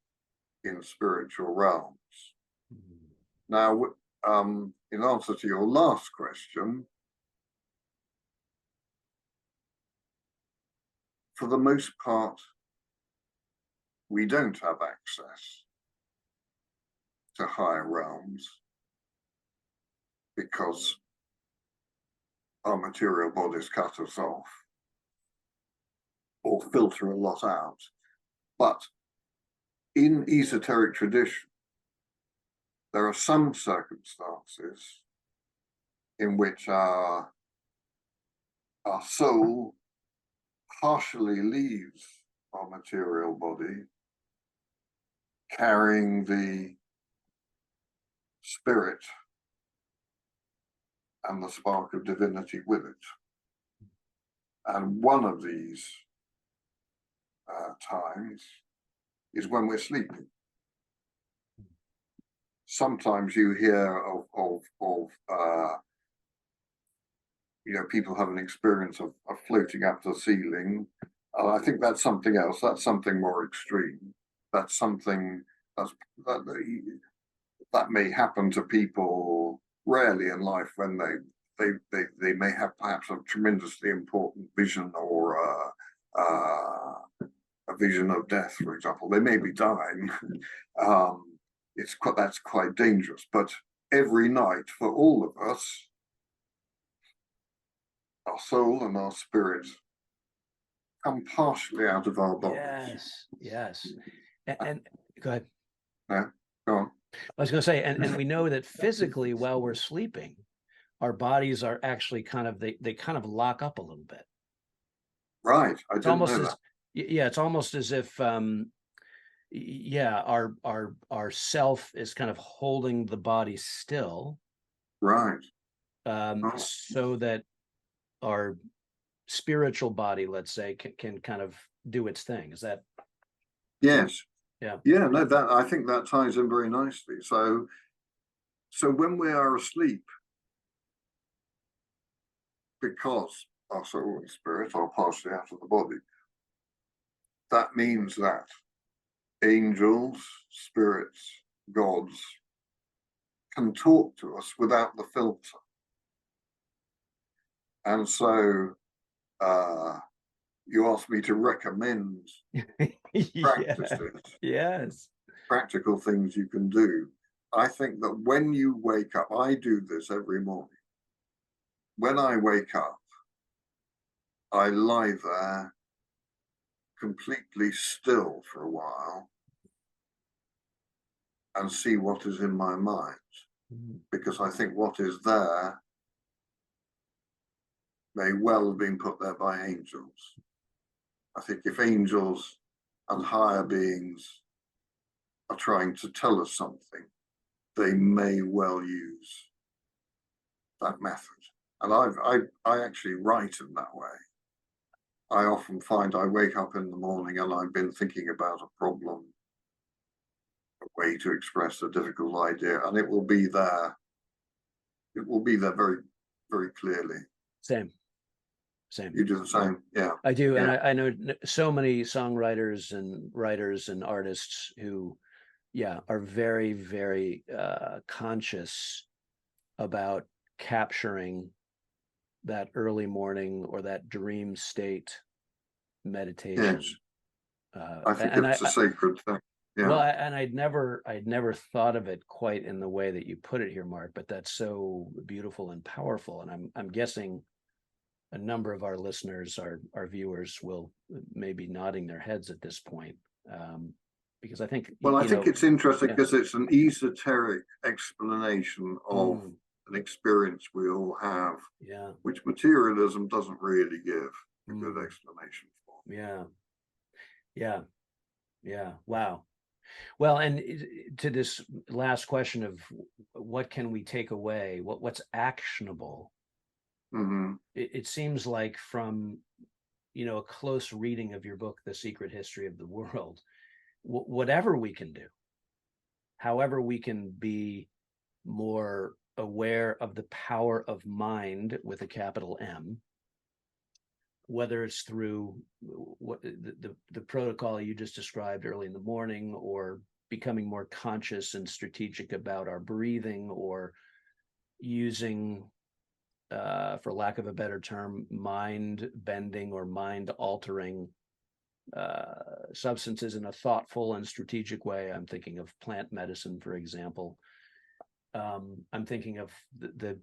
in spiritual realms. Now, in answer to your last question, for the most part, we don't have access to higher realms because our material bodies cut us off or filter a lot out. But in esoteric tradition, there are some circumstances in which our soul partially leaves our material body, carrying the spirit and the spark of divinity with it. And one of these times is when we're sleeping. Sometimes you hear of people have an experience of floating up to the ceiling. I think that's something else. That's something more extreme. That's something that may happen to people rarely in life when they may have perhaps a tremendously important vision or a vision of death, for example. They may be dying. That's quite dangerous. But every night for all of us, our soul and our spirit come partially out of our bodies. Yes. And go ahead. Yeah, go on. I was going to say, and we know that physically, while we're sleeping, our bodies are actually they kind of lock up a little bit. Right. I didn't know that. Yeah, it's almost as if our self is kind of holding the body still. Right. So that our spiritual body, let's say, can kind of do its thing. Is that? Yes. Yeah. No, that I think that ties in very nicely. So when we are asleep, because our soul and spirit are partially out of the body, that means that angels, spirits, gods can talk to us without the filter. And so you asked me to recommend practices. Yes. Practical things you can do. I think that when you wake up, I do this every morning. When I wake up, I lie there completely still for a while and see what is in my mind, because I think what is there may well have been put there by angels. I think if angels and higher beings are trying to tell us something, they may well use that method. And I actually write in that way. I often find I wake up in the morning and I've been thinking about a problem, a way to express a difficult idea, and it will be there. It will be there very, very clearly. Same. You do the same? Yeah. I do. Yeah. And I know so many songwriters and writers and artists who, are very, very conscious about capturing that early morning or that dream state meditation. Yes. I think it's a sacred thing. Yeah. Well, I'd never thought of it quite in the way that you put it here, Mark, but that's so beautiful and powerful. And I'm guessing a number of our listeners, our viewers, will maybe nodding their heads at this point, because I think. Well, I think it's interesting because it's an esoteric explanation of an experience we all have, which materialism doesn't really give a good explanation for. Yeah. Wow. Well, and to this last question of what can we take away, what's actionable? It seems like from a close reading of your book, The Secret History of the World, whatever we can do, however we can be more aware of the power of mind with a capital M, whether it's through what the protocol you just described early in the morning, or becoming more conscious and strategic about our breathing, or using, for lack of a better term, mind bending or mind altering substances in a thoughtful and strategic way. I'm thinking of plant medicine, for example. I'm thinking of the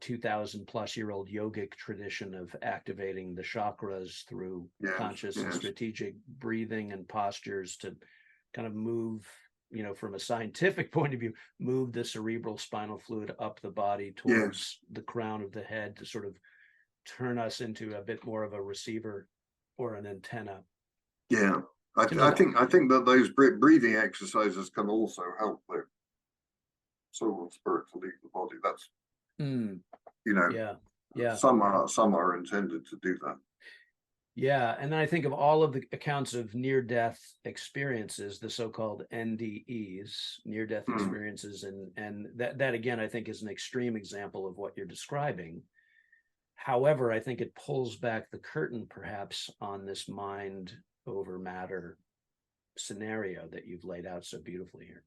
2,000 plus year old yogic tradition of activating the chakras through conscious and strategic breathing and postures to kind of move, from a scientific point of view, move the cerebral spinal fluid up the body towards the crown of the head to sort of turn us into a bit more of a receiver or an antenna. Yeah, I think that those breathing exercises can also help the soul and spirit to leave the body. That's some are intended to do that. Yeah, and then I think of all of the accounts of near-death experiences, the so-called NDEs, near-death experiences, and that again, I think, is an extreme example of what you're describing. However, I think it pulls back the curtain, perhaps, on this mind over matter scenario that you've laid out so beautifully here.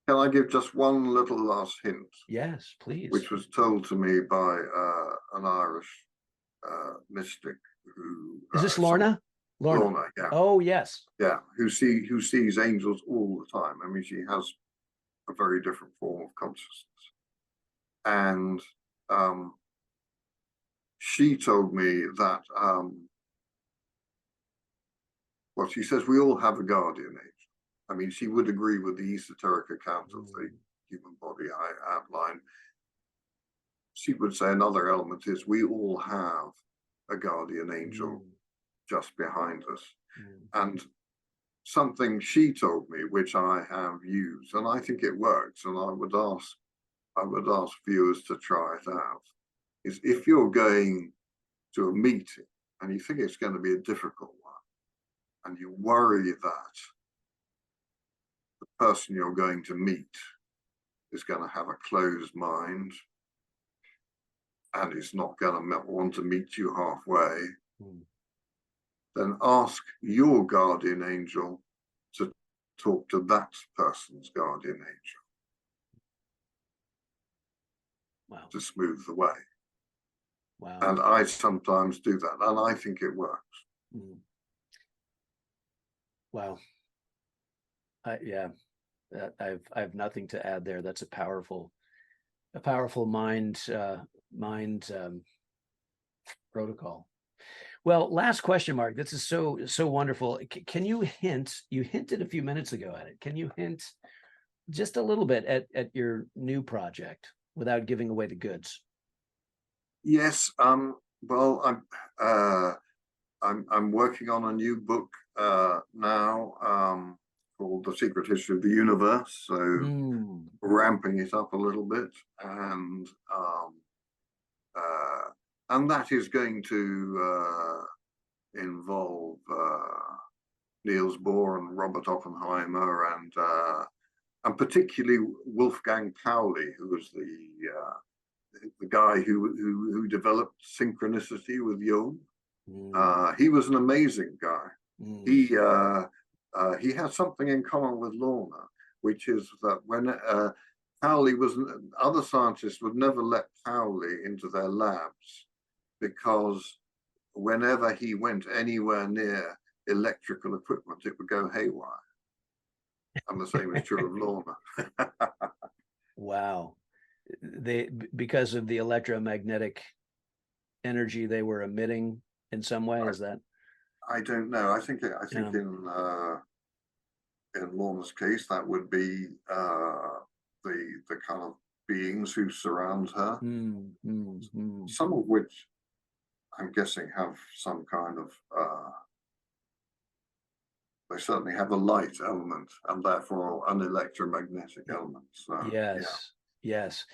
Can I give just one little last hint? Yes, please. Which was told to me by an Irish mystic who is this Lorna? Lorna, yeah. Oh, yes. Yeah, who sees angels all the time. I mean, she has a very different form of consciousness, and she told me that. Well, she says we all have a guardian angel. I mean, she would agree with the esoteric account of the human body I outlined. She would say another element is we all have a guardian angel just behind us. And something she told me, which I have used, and I think it works, and I would ask viewers to try it out, is if you're going to a meeting and you think it's going to be a difficult one, and you worry that the person you're going to meet is going to have a closed mind and is not going to want to meet you halfway, then ask your guardian angel to talk to that person's guardian angel. Wow. To smooth the way. Wow. And I sometimes do that, and I think it works. Wow. Yeah. I have nothing to add there. That's a powerful mind protocol. Well, last question, Mark. This is so wonderful. Can you hint? You hinted a few minutes ago at it. Can you hint just a little bit at your new project without giving away the goods? Yes. Well, I'm working on a new book now called The Secret History of the Universe. So ramping it up a little bit, and that is going to involve Niels Bohr and Robert Oppenheimer and particularly Wolfgang Pauli, who was the guy who developed synchronicity with Jung. He was an amazing guy. He had something in common with Lorna, which is that when Pauli other scientists would never let Pauli into their labs because whenever he went anywhere near electrical equipment, it would go haywire. And the same is true of Lorna. Wow. Because of the electromagnetic energy they were emitting in some way, is that? I don't know. I think in Lorna's case, that would be the kind of beings who surround her, some of which I'm guessing have some kind of they certainly have a light element and therefore an electromagnetic element. So, yes.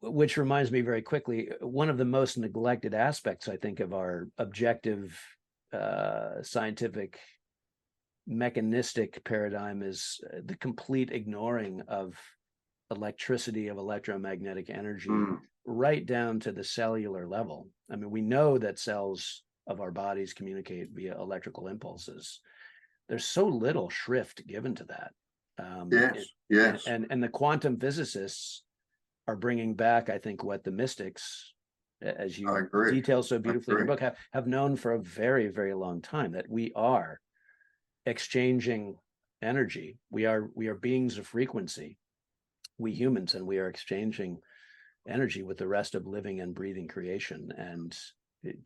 Which reminds me very quickly, one of the most neglected aspects, I think, of our objective scientific mechanistic paradigm is the complete ignoring of electricity, of electromagnetic energy, right down to the cellular level. I mean, we know that cells of our bodies communicate via electrical impulses. There's so little shrift given to that. Yes. And the quantum physicists are bringing back, I think, what the mystics, as you detail so beautifully in your book, have known for a very, very long time, that we are exchanging energy. We are beings of frequency, we humans, and we are exchanging energy with the rest of living and breathing creation. And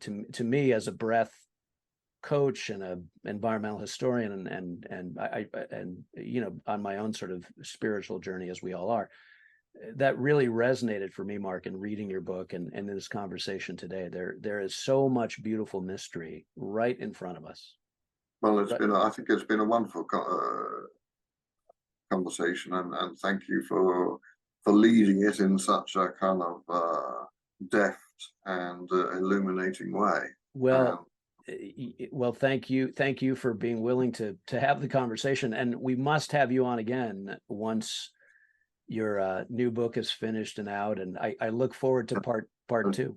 to me, as a breath coach and an environmental historian, and you know, on my own sort of spiritual journey, as we all are, that really resonated for me, Mark, in reading your book and in this conversation today. There is so much beautiful mystery right in front of us. Well, I think it's been a wonderful conversation, and thank you for leading it in such a kind of deft and illuminating way. Well, thank you for being willing to have the conversation, and we must have you on again once your new book is finished and out, and I look forward to part two.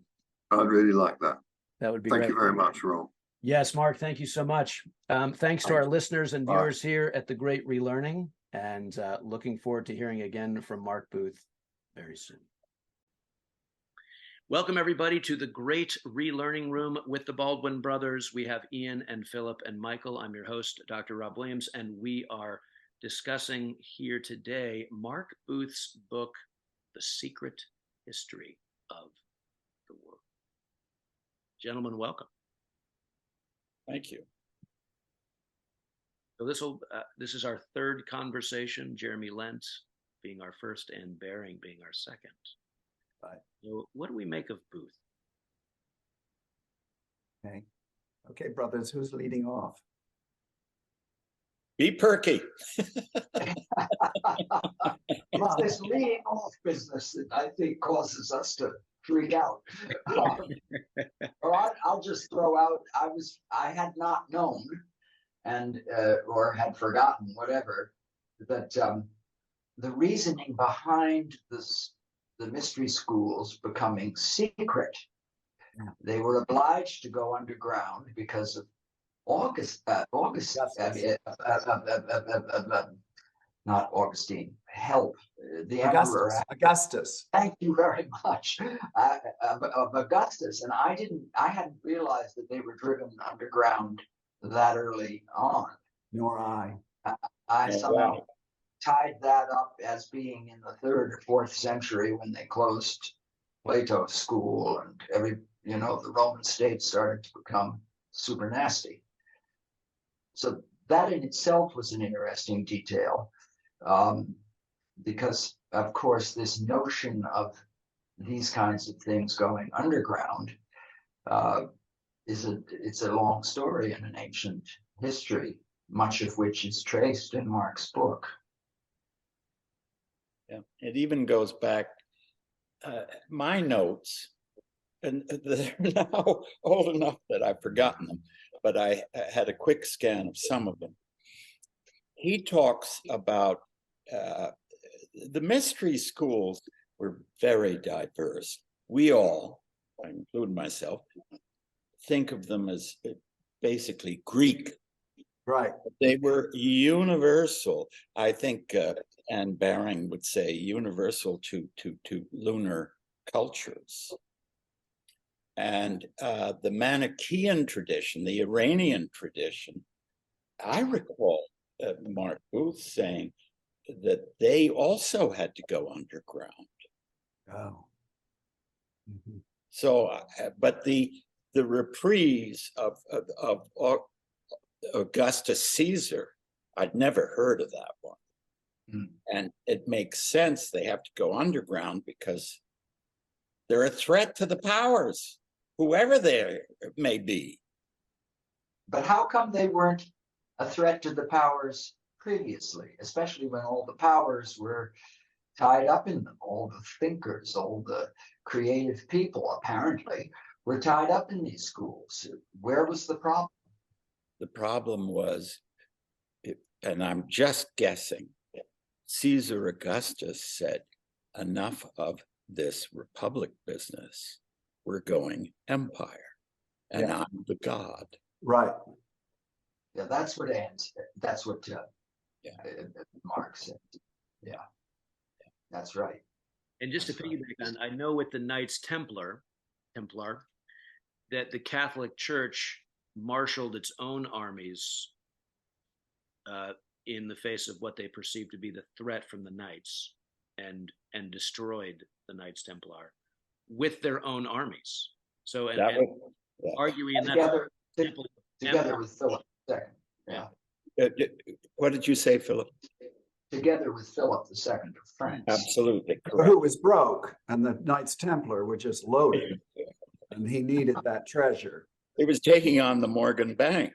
I'd really like that. That would be great. Thank you very much, Rob. Yes, Mark, thank you so much. Thanks to our listeners and viewers here at The Great Relearning, and looking forward to hearing again from Mark Booth very soon. Welcome, everybody, to The Great Relearning Room with the Baldwin Brothers. We have Ian and Philip and Michael. I'm your host, Dr. Rob Williams, and we are discussing here today Mark Booth's book, The Secret History of the World. Gentlemen, welcome. Thank you. So this is our third conversation, Jeremy Lent being our first and Baring being our second. Right. So what do we make of Booth? Okay, brothers, who's leading off? Be perky. It's this leading off business that I think causes us to freak out. All right, I'll just throw out, I had not known and or had forgotten, whatever, that the reasoning behind the mystery schools becoming secret, they were obliged to go underground because of not Augustine, help, the Emperor. Augustus. Thank you very much. Of Augustus. And I hadn't realized that they were driven underground that early on. Nor I. I somehow tied that up as being in the 3rd or 4th century when they closed Plato's school and the Roman state started to become super nasty. So that in itself was an interesting detail, because of course this notion of these kinds of things going underground it's a long story in an ancient history, much of which is traced in Mark's book. Yeah, it even goes back. My notes, and they're now old enough that I've forgotten them, but I had a quick scan of some of them. He talks about the mystery schools were very diverse. We all, I include myself, think of them as basically Greek. Right. They were universal. I think Anne Baring would say universal to lunar cultures. And the Manichaean tradition, the Iranian tradition, I recall Mark Booth saying that they also had to go underground. Oh. Mm-hmm. So, but the reprise of Augustus Caesar, I'd never heard of that one. Mm. And it makes sense they have to go underground because they're a threat to the powers, whoever they may be. But how come they weren't a threat to the powers previously, especially when all the powers were tied up in them? All the thinkers, all the creative people apparently were tied up in these schools. Where was the problem? The problem was, and I'm just guessing, Caesar Augustus said, enough of this republic business. We're going empire, and Yeah. I'm the god. Right. Yeah, that's what Anne said. That's what Mark said. Yeah, that's right. And just to piggyback on, I know with the Knights Templar, that the Catholic Church marshaled its own armies in the face of what they perceived to be the threat from the Knights, and destroyed the Knights Templar with their own armies. So and arguing in that Together with Philip II. Yeah. What did you say, Philip? Together with Philip II of France. Absolutely correct. Who was broke, and the Knights Templar were just loaded, and he needed that treasure. He was taking on the Morgan Bank.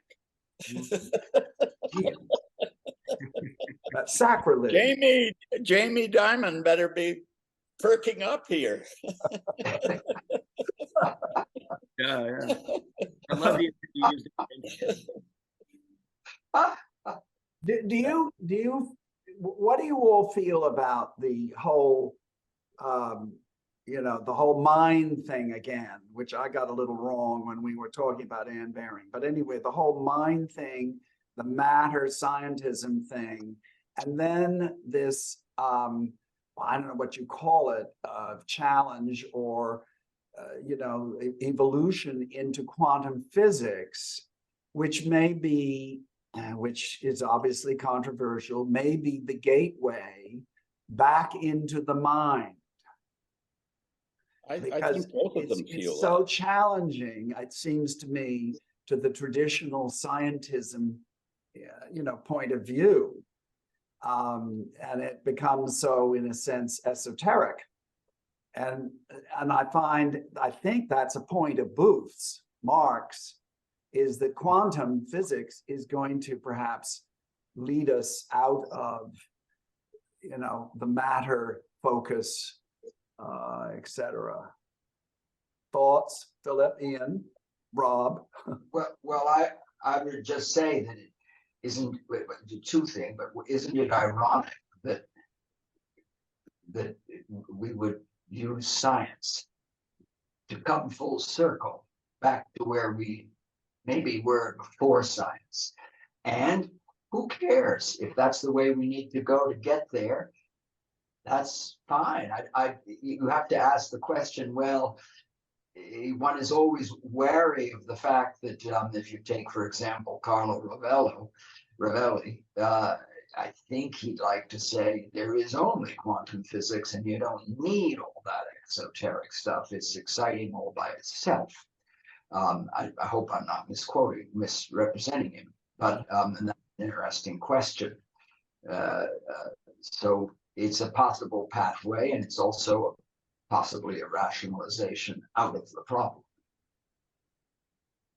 That's sacrilege. Jamie Dimon better be perking up here. Yeah. I love you used Do you what do you all feel about the whole the whole mind thing again, which I got a little wrong when we were talking about Anne Baring. But anyway, the whole mind thing, the matter scientism thing, and then this I don't know what you call it, challenge or evolution into quantum physics, which may be, which is obviously controversial, may be the gateway back into the mind. I think both of them feel it's so challenging, it seems to me, to the traditional scientism, point of view, and it becomes so, in a sense, esoteric. And I think that's a point of Booth's, Mark's, is that quantum physics is going to perhaps lead us out of, the matter focus, etc. Thoughts, Philip, Ian, Rob? Well, I would just say that it isn't two things, but isn't it ironic that we would use science to come full circle back to where we maybe were before science? And who cares if that's the way we need to go to get there? That's fine. You have to ask the question, well, one is always wary of the fact that if you take, for example, Carlo Rovelli, I think he'd like to say there is only quantum physics and you don't need all that esoteric stuff. It's exciting all by itself. I hope I'm not misrepresenting him, but and that's an interesting question. So it's a possible pathway, and it's also possibly a rationalization out of the problem.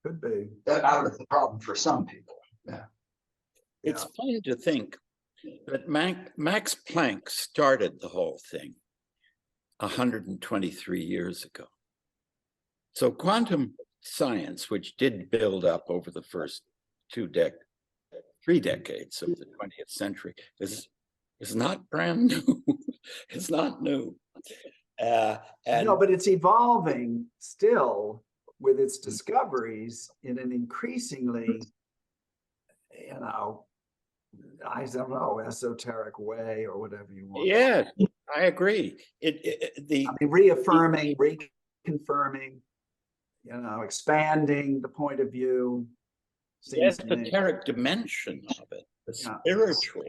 Could be. Out of the problem for some people. Yeah. It's funny to think that Max Planck started the whole thing 123 years ago. So quantum science, which did build up over the first 3 decades of the 20th century, is not brand new. It's not new. No, but it's evolving still with its discoveries in an increasingly, I don't know, esoteric way or whatever you want. Yeah, I agree. Reaffirming, reconfirming, expanding the point of view. The esoteric dimension of it, the spiritual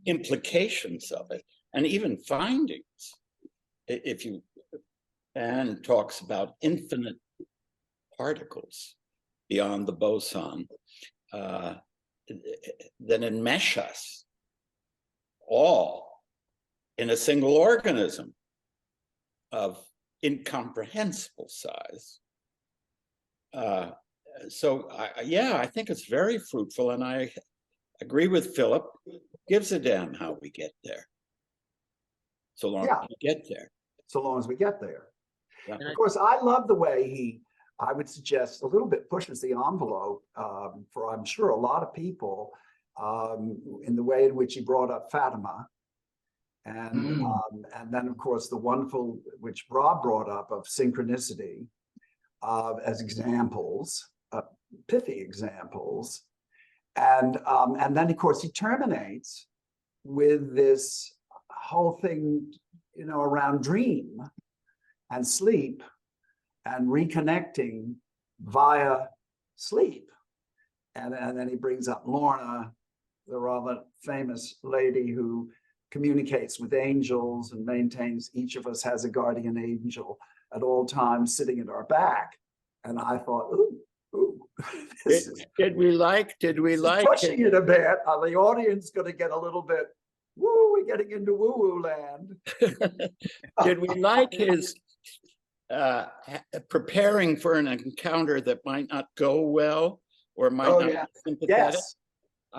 implications of it, and even findings. And talks about infinite particles beyond the boson, that enmesh us all in a single organism of incomprehensible size. So I think it's very fruitful, and I agree with Philip. Gives a damn how we get there, so long as we get there. So long as we get there. Yeah. Of course, I love the way I would suggest, a little bit pushes the envelope for, I'm sure, a lot of people in the way in which he brought up Fatima. And then, of course, the wonderful, which Rob brought up, of synchronicity as examples, pithy examples. And then, of course, he terminates with this whole thing, around dream and sleep and reconnecting via sleep. And then he brings up Lorna, the rather famous lady who communicates with angels and maintains each of us has a guardian angel at all times sitting at our back. And I thought, ooh, did we like pushing it a bit? The audience going to get a little bit, woo, we're getting into woo-woo land. Did we like his preparing for an encounter that might not go well or might not be sympathetic?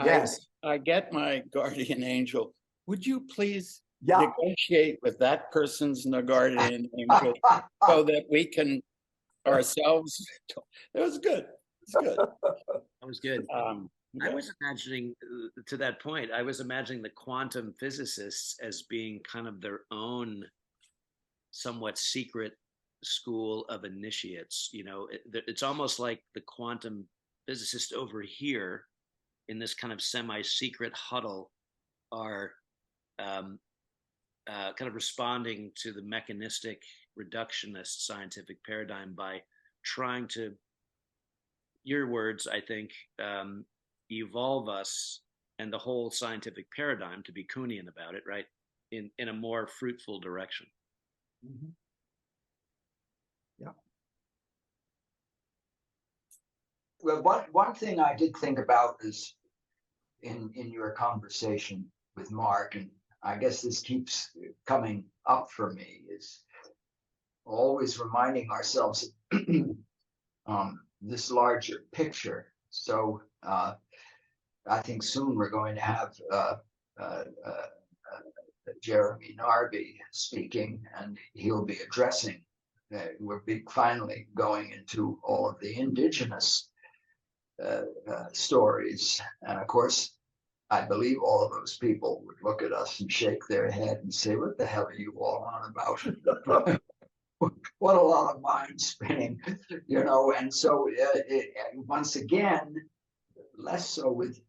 Yes. I get my guardian angel. Would you please negotiate with that person's guardian angel so that we can ourselves? It was good. It's good. That was good. I was imagining, to that point, I was imagining the quantum physicists as being kind of their own somewhat secret school of initiates. It's almost like the quantum physicists over here in this kind of semi-secret huddle are kind of responding to the mechanistic reductionist scientific paradigm by trying to, your words, I think, evolve us and the whole scientific paradigm, to be Kuhnian about it, right, in a more fruitful direction. Mm-hmm. Yeah. Well, one thing I did think about is in your conversation with Mark, and I guess this keeps coming up for me, is always reminding ourselves this larger picture. So I think soon we're going to have Jeremy Narby speaking, and he'll be addressing, we're finally going into all of the indigenous stories. And of course, I believe all of those people would look at us and shake their head and say, what the hell are you all on about? What a lot of mind spinning, and so once again, less so with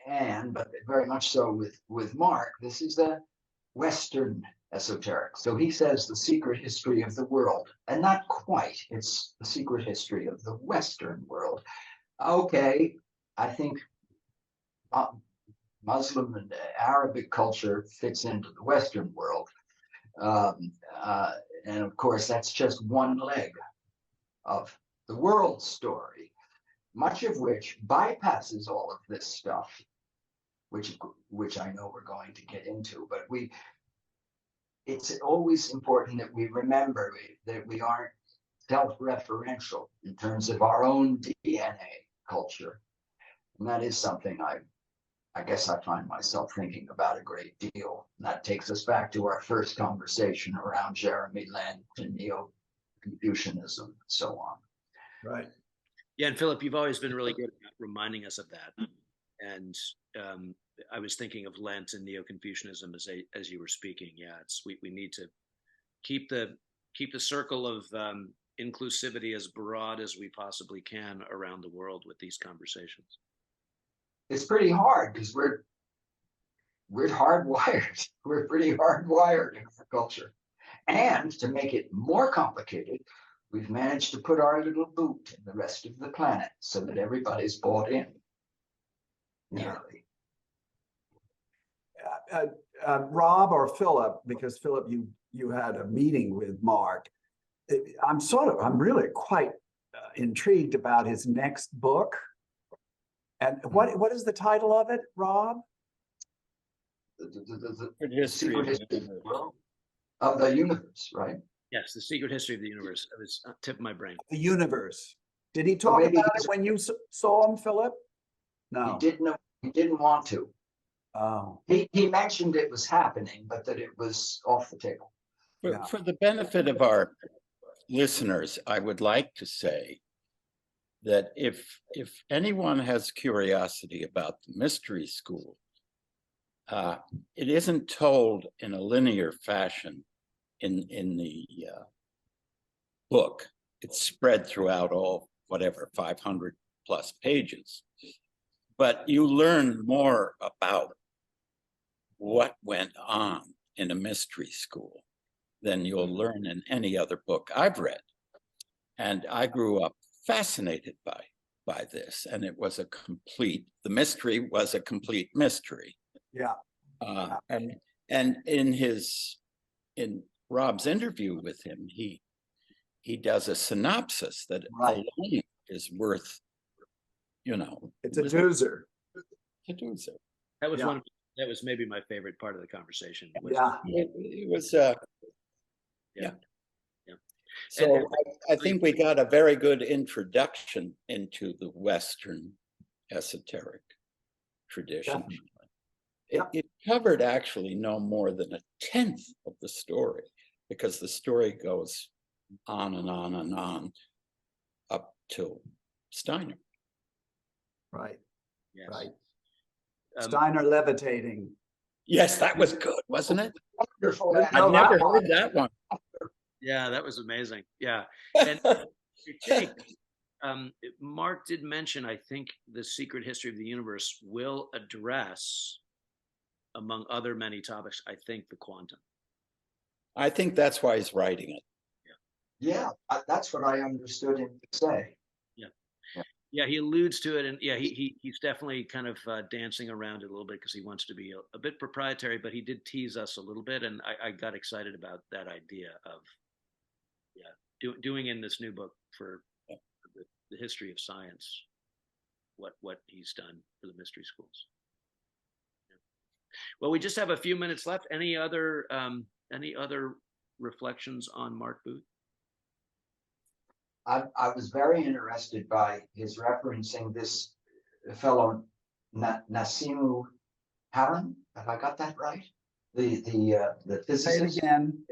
Anne, but very much so with Mark, this is the Western esoteric. So he says the secret history of the world, and not quite, it's the secret history of the Western world. Okay, I think Muslim and Arabic culture fits into the Western world. And of course, that's just one leg of the world story, much of which bypasses all of this stuff, which I know we're going to get into. But it's always important that we remember that we aren't self-referential in terms of our own DNA culture. And that is something I guess I find myself thinking about a great deal. And that takes us back to our first conversation around Jeremy Lent and Neo-Confucianism and so on. Right. Yeah, and Philip, you've always been really good at reminding us of that. And I was thinking of Lent and Neo-Confucianism as you were speaking. Yeah, we need to keep the circle of inclusivity as broad as we possibly can around the world with these conversations. It's pretty hard because we're hardwired. We're pretty hardwired in our culture. And to make it more complicated, we've managed to put our little boot in the rest of the planet so that everybody's bought in. Nearly. Rob or Philip, because Philip, you had a meeting with Mark. I'm really quite intrigued about his next book. And what is the title of it, Rob? The secret history of the universe, right? Yes, the secret history of the universe. It was tip of my brain. The universe. Did he talk about it when you saw him, Philip? No. He didn't want to. Oh. He mentioned it was happening, but that it was off the table. For the benefit of our listeners, I would like to say that if anyone has curiosity about the mystery school, it isn't told in a linear fashion in the book. It's spread throughout all, 500 plus pages. But you learn more about what went on in a mystery school than you'll learn in any other book I've read. And I grew up fascinated by this, and the mystery was a complete mystery. Yeah. And in Rob's interview with him, he does a synopsis that alone is worth, it's a doozer. A doozer. That was that was maybe my favorite part of the conversation. It was yeah. So I think we got a very good introduction into the Western esoteric tradition. It covered actually no more than 1/10 of the story, because the story goes on and on and on up to Steiner. Right. Yes. Right. Steiner levitating. Yes, that was good, wasn't it? Wonderful. I've never heard that one. Yeah, that was amazing. Yeah. And Mark did mention, I think, the secret history of the universe will address, among other many topics, I think, the quantum. I think that's why he's writing it. Yeah, that's what I understood him to say. Yeah, he alludes to it, and he's definitely kind of dancing around it a little bit because he wants to be a bit proprietary, but he did tease us a little bit, and I got excited about that idea of doing in this new book for the history of science what he's done for the mystery schools. Well, we just have a few minutes left. Any other reflections on Mark Booth? I was very interested by his referencing this fellow Nassim Haran. Have I got that right? The physicist. Say it again.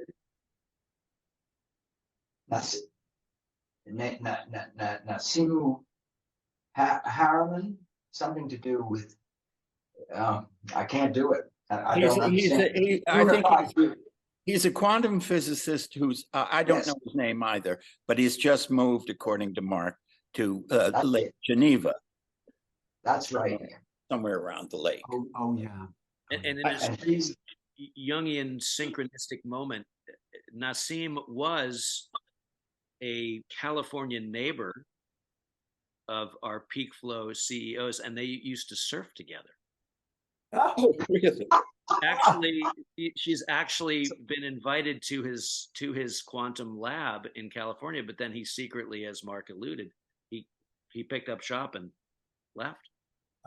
Nassim Haran, something to do with. I can't do it. I don't understand. I think he's a quantum physicist who's, I don't know his name either, but he's just moved, according to Mark, to Lake Geneva. That's right. Somewhere around the lake. Oh yeah. And in his Jungian synchronistic moment, Nassim was a California neighbor of our peak flow CEOs, and they used to surf together. Oh, really? Actually, she's actually been invited to his quantum lab in California, but then he secretly, as Mark alluded, he picked up shop and left.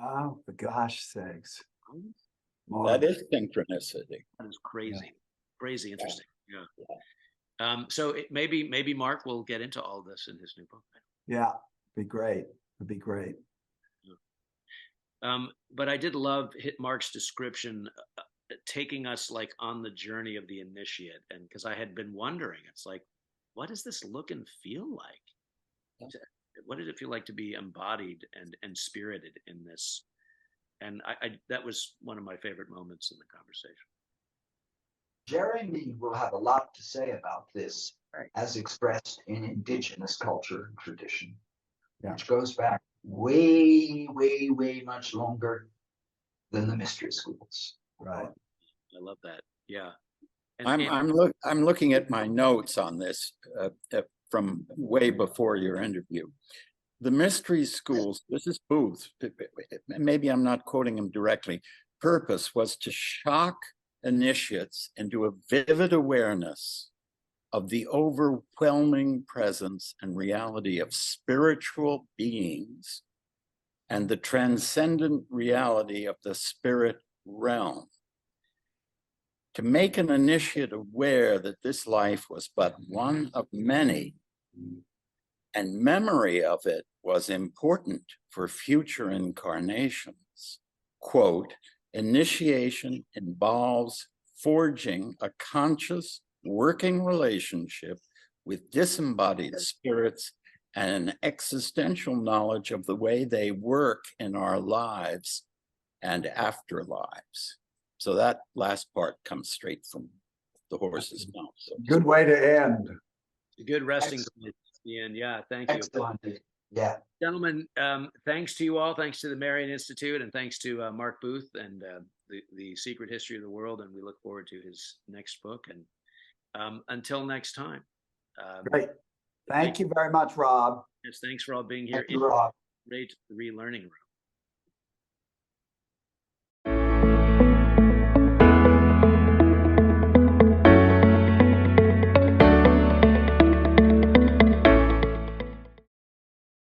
Oh, for gosh sakes. That is synchronicity. That is crazy, crazy interesting. Yeah. So maybe Mark will get into all this in his new book. Yeah, be great. It'd be great. But I did love Mark's description, taking us like on the journey of the initiate, and because I had been wondering, it's like, what does this look and feel like? Yeah. What did it feel like to be embodied and spirited in this? And I that was one of my favorite moments in the conversation. Jeremy will have a lot to say about this, as expressed in indigenous culture and tradition, which goes back way, way, way much longer than the mystery schools. Right. I love that. Yeah. I'm looking at my notes on this from way before your interview. The mystery schools, this is Booth, maybe I'm not quoting him directly, purpose was to shock initiates into a vivid awareness of the overwhelming presence and reality of spiritual beings and the transcendent reality of the spirit realm. To make an initiate aware that this life was but one of many, and memory of it was important for future incarnations. Quote, initiation involves forging a conscious working relationship with disembodied spirits and an existential knowledge of the way they work in our lives and afterlives. So that last part comes straight from the horse's mouth. So good way to end. A good resting place, Ian. Yeah, thank you. Excellent. Yeah. Gentlemen, thanks to you all. Thanks to the Marian Institute, and thanks to Mark Booth and the Secret History of the World. And we look forward to his next book. And until next time. Great. Thank you very much, Rob. Yes, thanks for all being here. Thank you, Rob. Great relearning room.